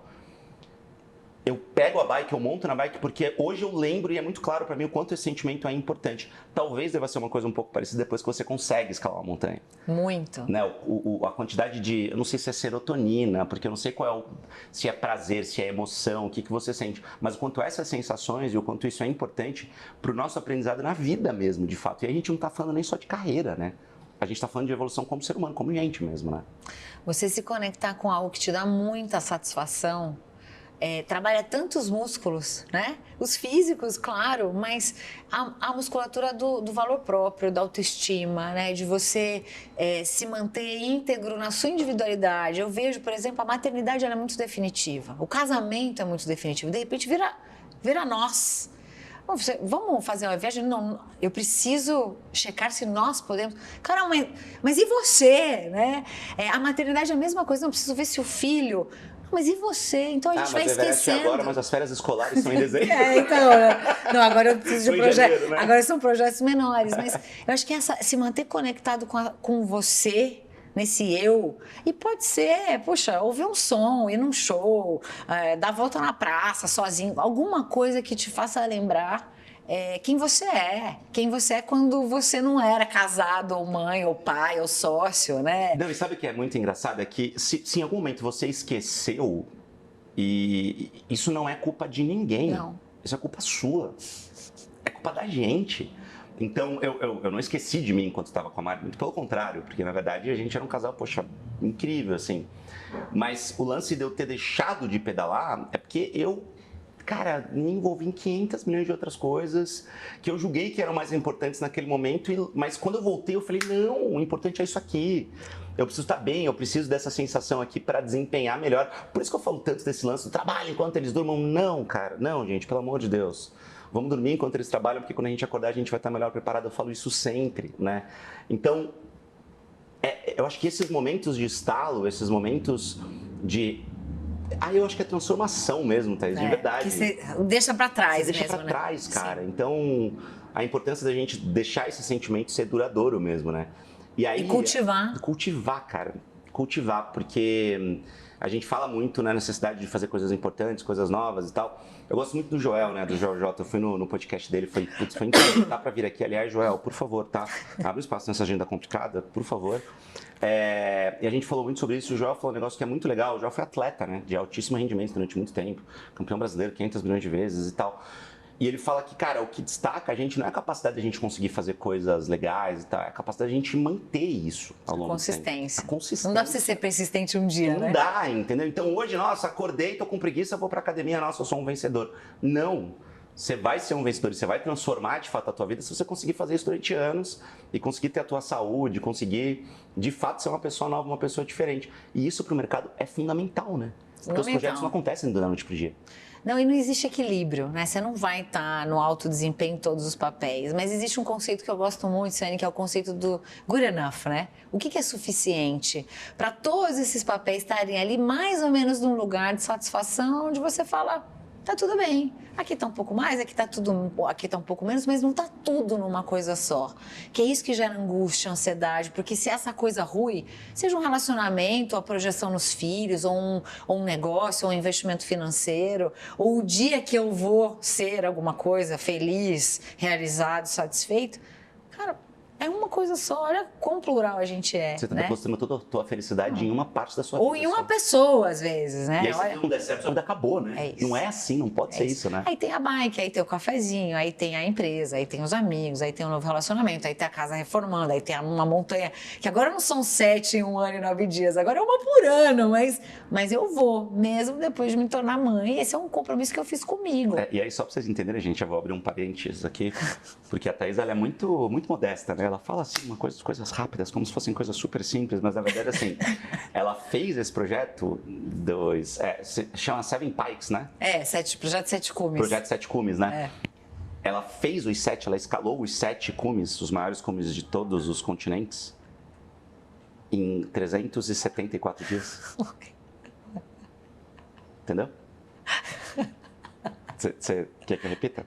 Eu pego a bike, eu monto na bike, porque hoje eu lembro e é muito claro pra mim o quanto esse sentimento é importante. Talvez deva ser uma coisa um pouco parecida depois que você consegue escalar uma montanha. Muito. Né? A quantidade de... Eu não sei se é serotonina, porque eu não sei qual se é prazer, se é emoção, o que você sente. Mas o quanto essas sensações e o quanto isso é importante pro nosso aprendizado na vida mesmo, de fato. E aí a gente não tá falando nem só de carreira, né? A gente tá falando de evolução como ser humano, como gente mesmo, né? Você se conectar com algo que te dá muita satisfação... trabalha tantos músculos, né? Os físicos, claro, mas a musculatura do valor próprio, da autoestima, né? De você se manter íntegro na sua individualidade. Eu vejo, por exemplo, a maternidade ela é muito definitiva, o casamento é muito definitivo, de repente vira nós. Vamos fazer uma viagem? Não, eu preciso checar se nós podemos. Cara, mas e você, né? A maternidade é a mesma coisa, não preciso ver se o filho... Mas e você? Então a gente vai esquecendo. Agora, mas as férias escolares são em dezembro. Então, não, agora eu preciso de projetos. Né? Agora são projetos menores, mas eu acho que se manter conectado com você, nesse eu, e pode ser, poxa, ouvir um som, ir num show, dar volta na praça sozinho, alguma coisa que te faça lembrar quem você é quando você não era casado, ou mãe, ou pai, ou sócio, né? Não, e sabe o que é muito engraçado? É que se em algum momento você esqueceu, e isso não é culpa de ninguém. Não. Isso é culpa sua. É culpa da gente. Então, eu não esqueci de mim enquanto estava com a Mari, muito pelo contrário, porque na verdade a gente era um casal, poxa, incrível, assim. Mas o lance de eu ter deixado de pedalar é porque cara, me envolvi em 500 milhões de outras coisas que eu julguei que eram mais importantes naquele momento, mas quando eu voltei eu falei, não, o importante é isso aqui. Eu preciso estar bem, eu preciso dessa sensação aqui para desempenhar melhor. Por isso que eu falo tanto desse lance do trabalho enquanto eles durmam. Não, cara, não, gente, pelo amor de Deus. Vamos dormir enquanto eles trabalham, porque quando a gente acordar a gente vai estar melhor preparado. Eu falo isso sempre, né? Então, eu acho que esses momentos de estalo, esses momentos de... eu acho que é transformação mesmo, Thaís, de verdade. Que você deixa pra trás mesmo, deixa pra trás, cara. Sim. Então, a importância da gente deixar esse sentimento ser duradouro mesmo, né? E cultivar. Cultivar, cara. Cultivar, porque a gente fala muito na necessidade de fazer coisas importantes, coisas novas e tal. Eu gosto muito do Joel, né? Do Joel J. Eu fui no podcast dele, foi incrível. Tá pra vir aqui. Aliás, Joel, por favor, tá? Abre um espaço nessa agenda complicada, por favor. E a gente falou muito sobre isso. O Joel falou um negócio que é muito legal. O Joel foi atleta, né? De altíssimo rendimento durante muito tempo. Campeão brasileiro 500 milhões de vezes e tal. E ele fala que, cara, o que destaca a gente não é a capacidade de a gente conseguir fazer coisas legais e tal, é a capacidade de a gente manter isso ao longo do tempo. Consistência. A consistência. Não dá pra você ser persistente um dia, né? Não dá, entendeu? Então hoje, nossa, acordei, tô com preguiça, vou pra academia, nossa, eu sou um vencedor. Não. Você vai ser um vencedor e você vai transformar de fato a tua vida se você conseguir fazer isso durante anos e conseguir ter a tua saúde, conseguir de fato ser uma pessoa nova, uma pessoa diferente. E isso pro mercado é fundamental, né? Porque os projetos não acontecem da noite pro dia. Não, e não existe equilíbrio, né? Você não vai estar no alto desempenho em todos os papéis. Mas existe um conceito que eu gosto muito, Ciane, que é o conceito do good enough, né? O que é suficiente para todos esses papéis estarem ali mais ou menos num lugar de satisfação onde você fala, tá tudo bem. Aqui tá um pouco mais, aqui tá um pouco menos, mas não tá tudo numa coisa só. Que é isso que gera angústia, ansiedade, porque se essa coisa ruim, seja um relacionamento, a projeção nos filhos, ou um negócio, ou um investimento financeiro, ou o dia que eu vou ser alguma coisa feliz, realizado, satisfeito, cara, é uma coisa só, olha quão plural a gente é. Você está né? depositando toda a tua felicidade em uma parte da sua vida. Ou em uma pessoa, às vezes, né? E aí, se não der certo, sua vida acabou, né? É isso. Não é assim, não pode ser isso, né? Aí tem a bike, aí tem o cafezinho, aí tem a empresa, aí tem os amigos, aí tem um novo relacionamento, aí tem a casa reformando, aí tem uma montanha, que agora não são 7 em 1 ano e 9 dias, agora é uma por ano, mas eu vou, mesmo depois de me tornar mãe, esse é um compromisso que eu fiz comigo. E aí, só pra vocês entenderem, gente, eu vou abrir um parênteses aqui, porque a Thaís, ela é muito, muito modesta, né? Ela fala assim, coisas rápidas, como se fossem coisas super simples, mas na verdade, assim, ela fez esse projeto chama Seven Pikes, né? Projeto 7 Cumes. Projeto 7 Cumes, né? Ela fez os 7, ela escalou os 7 cumes, os maiores cumes de todos os continentes, em 374 dias. Entendeu? Você quer que eu repita?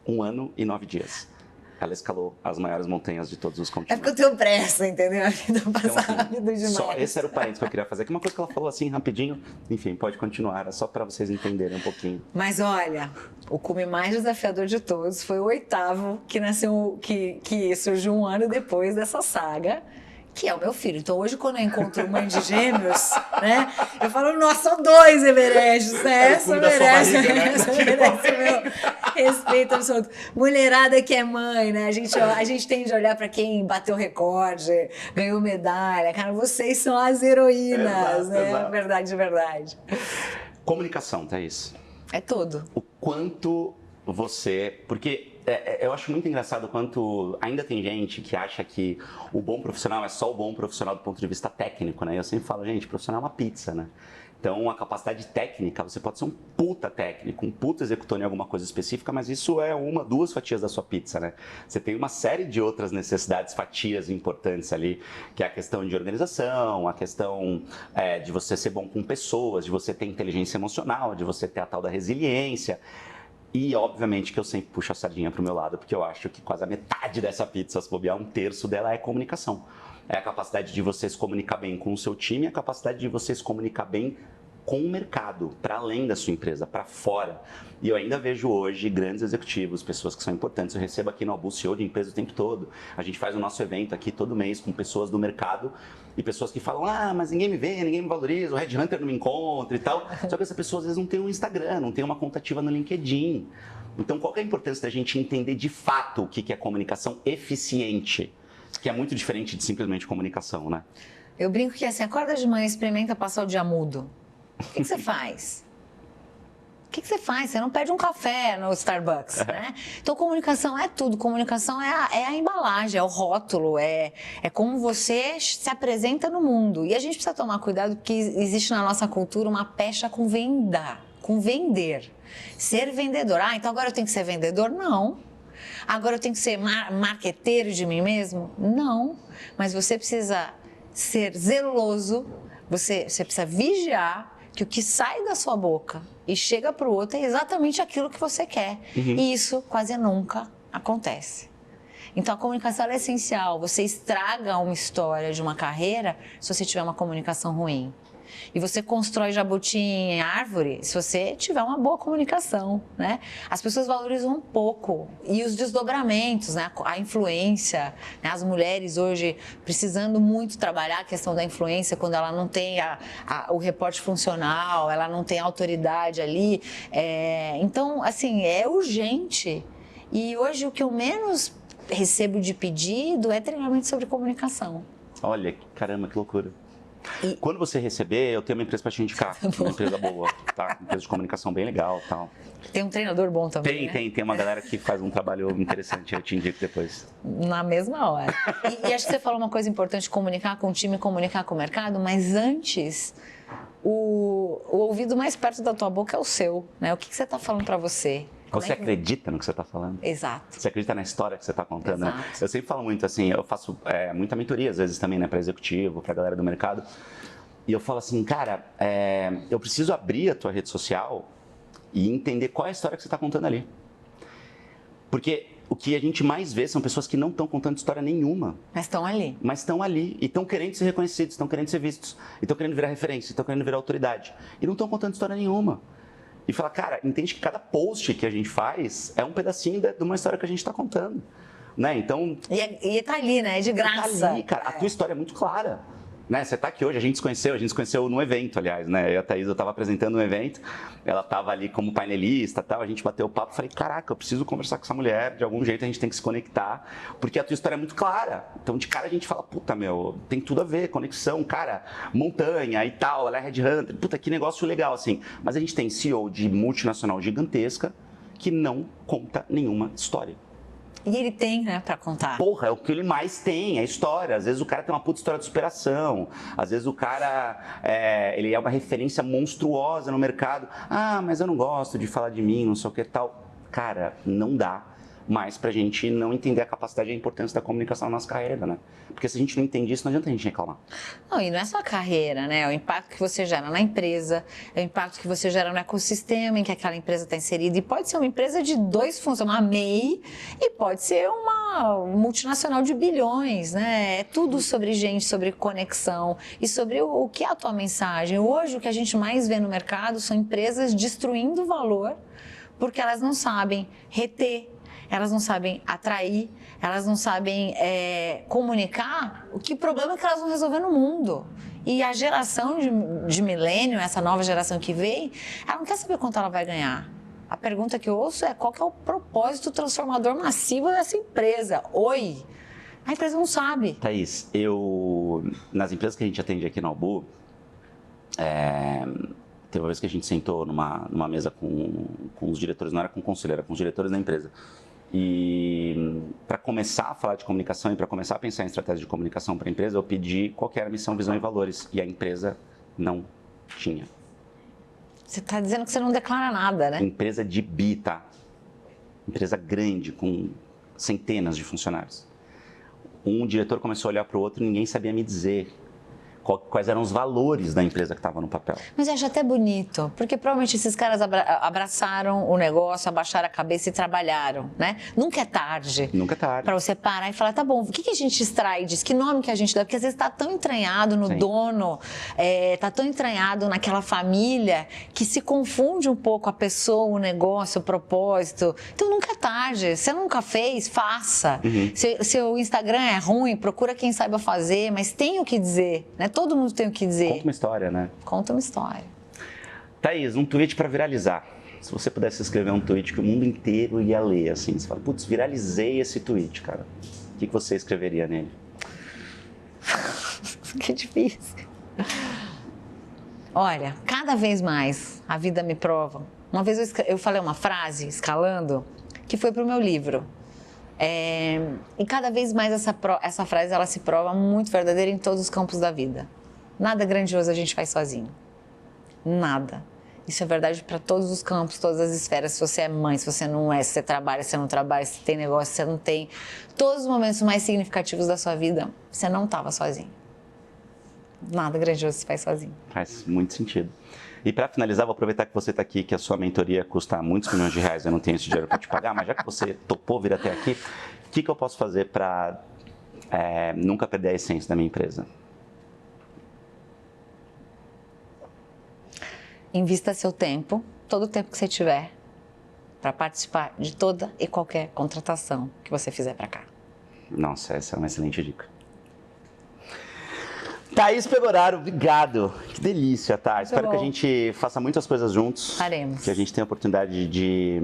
1 ano e 9 dias. Ela escalou as maiores montanhas de todos os continentes. É porque eu tenho pressa, entendeu? A vida passa então, assim, rápido demais. Só esse era o parênteses que eu queria fazer. Que uma coisa que ela falou assim, rapidinho, enfim, pode continuar, era só para vocês entenderem um pouquinho. Mas olha, o cume mais desafiador de todos foi o 8º, que nasceu, que surgiu 1 ano depois dessa saga, que é o meu filho. Então hoje, quando eu encontro mãe de gêmeos, né, eu falo, nossa, são 2 Everestes, né? Essa merece, essa merece o meu respeito absoluto. Mulherada que é mãe, né? A gente tem de olhar para quem bateu recorde, ganhou medalha. Cara, vocês são as heroínas, né? Exato. Verdade, de verdade. Comunicação, Thaís. É tudo. O quanto você... Porque eu acho muito engraçado o quanto ainda tem gente que acha que o bom profissional é só o bom profissional do ponto de vista técnico, né? Eu sempre falo, gente, profissional é uma pizza, né? Então, a capacidade técnica, você pode ser um puta técnico, um puta executor em alguma coisa específica, mas isso é uma, duas fatias da sua pizza, né? Você tem uma série de outras necessidades, fatias importantes ali, que é a questão de organização, a questão de você ser bom com pessoas, de você ter inteligência emocional, de você ter a tal da resiliência. E, obviamente, que eu sempre puxo a sardinha pro meu lado, porque eu acho que quase a metade dessa pizza, se bobear, um terço dela é comunicação. É a capacidade de você se comunicar bem com o seu time, a capacidade de você se comunicar bem com o mercado, para além da sua empresa, para fora. E eu ainda vejo hoje grandes executivos, pessoas que são importantes. Eu recebo aqui no Albu CEO de empresa o tempo todo. A gente faz o nosso evento aqui todo mês com pessoas do mercado e pessoas que falam, mas ninguém me vê, ninguém me valoriza, o Headhunter não me encontra e tal. Só que essa pessoa às vezes não tem um Instagram, não tem uma conta ativa no LinkedIn. Então, qual que é a importância da gente entender de fato o que é comunicação eficiente? Que é muito diferente de simplesmente comunicação, né? Eu brinco que assim, acorda de manhã e experimenta passar o dia mudo. O que você faz? O que você faz? Você não pede um café no Starbucks, né? Então, comunicação é tudo. Comunicação é a embalagem, é o rótulo, é como você se apresenta no mundo. E a gente precisa tomar cuidado porque existe na nossa cultura uma pecha com vender. Ser vendedor. Então agora eu tenho que ser vendedor? Não. Agora eu tenho que ser marqueteiro de mim mesmo? Não. Mas você precisa ser zeloso, você precisa vigiar que o que sai da sua boca e chega para o outro é exatamente aquilo que você quer. E isso quase nunca acontece. Então a comunicação é essencial. Você estraga uma história de uma carreira se você tiver uma comunicação ruim. E você constrói jabuti em árvore se você tiver uma boa comunicação, né? As pessoas valorizam um pouco. E os desdobramentos, né? A influência, né? As mulheres hoje precisando muito trabalhar a questão da influência quando ela não tem o reporte funcional, ela não tem autoridade ali. Então, assim, é urgente. E hoje o que eu menos recebo de pedido é treinamento sobre comunicação. Olha, caramba, que loucura. Quando você receber, eu tenho uma empresa para te indicar, uma empresa boa, tá? Uma empresa de comunicação bem legal e tal. Tem um treinador bom também, Tem uma galera que faz um trabalho interessante, eu te indico depois. Na mesma hora. E acho que você falou uma coisa importante, comunicar com o time, comunicar com o mercado, mas antes, o ouvido mais perto da tua boca é o seu, né? O que você está falando para você? Você acredita no que você está falando? Exato. Você acredita na história que você está contando, Exato. Né? Eu sempre falo muito assim, eu faço muita mentoria às vezes também, né, para executivo, para galera do mercado. E eu falo assim, cara, eu preciso abrir a tua rede social e entender qual é a história que você está contando ali. Porque o que a gente mais vê são pessoas que não estão contando história nenhuma. Mas estão ali. Mas estão ali e estão querendo ser reconhecidos, estão querendo ser vistos, e estão querendo virar referência, estão querendo virar autoridade. E não estão contando história nenhuma. E fala, cara, entende que cada post que a gente faz é um pedacinho de uma história que a gente está contando, né? Então... E tá ali, né? É de graça. Tá ali, cara. A tua história é muito clara, né? Você tá aqui hoje, a gente se conheceu num evento, aliás, né? Eu e a Thaís, eu tava apresentando um evento, ela tava ali como painelista e tal, a gente bateu o papo, falei, caraca, eu preciso conversar com essa mulher, de algum jeito a gente tem que se conectar, porque a tua história é muito clara. Então, de cara a gente fala, puta, meu, tem tudo a ver, conexão, cara, montanha e tal, ela é Headhunter, puta, que negócio legal, assim. Mas a gente tem CEO de multinacional gigantesca que não conta nenhuma história. E ele tem, né, pra contar. Porra, é o que ele mais tem, é a história. Às vezes o cara tem uma puta história de superação. Às vezes o cara, ele é uma referência monstruosa no mercado. Mas eu não gosto de falar de mim, não sei o que tal. Cara, não dá mais pra gente não entender a capacidade e a importância da comunicação na nossa carreira, né? Porque se a gente não entende isso, não adianta a gente reclamar. Não, e não é só a carreira, né? É o impacto que você gera na empresa, é o impacto que você gera no ecossistema em que aquela empresa está inserida. E pode ser uma empresa de dois funções, uma MEI, e pode ser uma multinacional de bilhões, né? É tudo sobre gente, sobre conexão e sobre o que é a tua mensagem. Hoje, o que a gente mais vê no mercado são empresas destruindo valor porque elas não sabem reter, elas não sabem atrair, elas não sabem comunicar o que problema que elas vão resolver no mundo. E a geração de milênio, essa nova geração que vem, ela não quer saber quanto ela vai ganhar. A pergunta que eu ouço é qual que é o propósito transformador massivo dessa empresa? Oi! A empresa não sabe. Thaís, nas empresas que a gente atende aqui no Albu, teve uma vez que a gente sentou numa mesa com os diretores, não era com o conselho, era com os diretores da empresa. E para começar a falar de comunicação e para começar a pensar em estratégia de comunicação para a empresa, eu pedi qual que era a missão, visão e valores. E a empresa não tinha. Você está dizendo que você não declara nada, né? Empresa de bi, tá? Empresa grande, com centenas de funcionários. Um diretor começou a olhar para o outro e ninguém sabia me dizer quais eram os valores da empresa que estava no papel. Mas eu acho até bonito, porque provavelmente esses caras abraçaram o negócio, abaixaram a cabeça e trabalharam, né? Nunca é tarde. Nunca é tarde. Para você parar e falar, tá bom, o que a gente extrai disso? Que nome que a gente dá? Porque às vezes está tão entranhado no dono, está tão entranhado naquela família, que se confunde um pouco a pessoa, o negócio, o propósito. Então nunca é tarde. Você nunca fez, faça. Se o Instagram é ruim, procura quem saiba fazer, mas tem o que dizer, né? Todo mundo tem o que dizer. Conta uma história, né? Conta uma história. Thaís, um tweet para viralizar. Se você pudesse escrever um tweet que o mundo inteiro ia ler, assim, você fala, putz, viralizei esse tweet, cara. O que você escreveria nele? Que difícil. Olha, cada vez mais a vida me prova. Uma vez eu falei uma frase, escalando, que foi para o meu livro. E cada vez mais essa frase ela se prova muito verdadeira em todos os campos da vida. Nada grandioso a gente faz sozinho. Nada. Isso é verdade para todos os campos, todas as esferas. Se você é mãe, se você não é, se você trabalha, se você não trabalha, se tem negócio, se você não tem. Todos os momentos mais significativos da sua vida, você não estava sozinho. Nada grandioso se faz sozinho. Faz muito sentido. E para finalizar, vou aproveitar que você está aqui, que a sua mentoria custa muitos milhões de reais, eu não tenho esse dinheiro para te pagar, mas já que você topou vir até aqui, o que eu posso fazer para nunca perder a essência da minha empresa? Invista seu tempo, todo o tempo que você tiver, para participar de toda e qualquer contratação que você fizer para cá. Nossa, essa é uma excelente dica. Thaís Pegoraro, obrigado. Que delícia, tá? Muito Espero bom. que a gente faça muitas coisas juntos. Faremos. Que a gente tenha a oportunidade de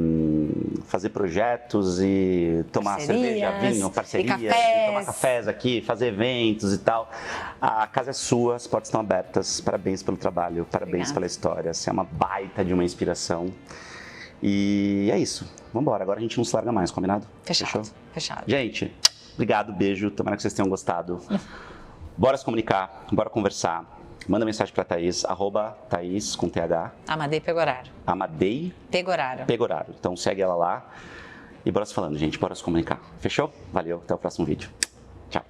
fazer projetos e tomar Parcerias, cerveja, vinho, parcerias, e tomar cafés aqui, fazer eventos e tal. A casa é sua, as portas estão abertas. Parabéns pelo trabalho, parabéns pela história. Você é uma baita de uma inspiração. E é isso. Vamos embora. Agora a gente não se larga mais, combinado? Fechado. Fechou? Fechado. Gente, obrigado, beijo. Tomara que vocês tenham gostado. Bora se comunicar, bora conversar. Manda mensagem pra Thaís, @Thaís com TH. Amadei Pegoraro. Amadei Pegoraro. Pegoraro. Então segue ela lá e bora se falando, gente. Bora se comunicar. Fechou? Valeu, até o próximo vídeo. Tchau.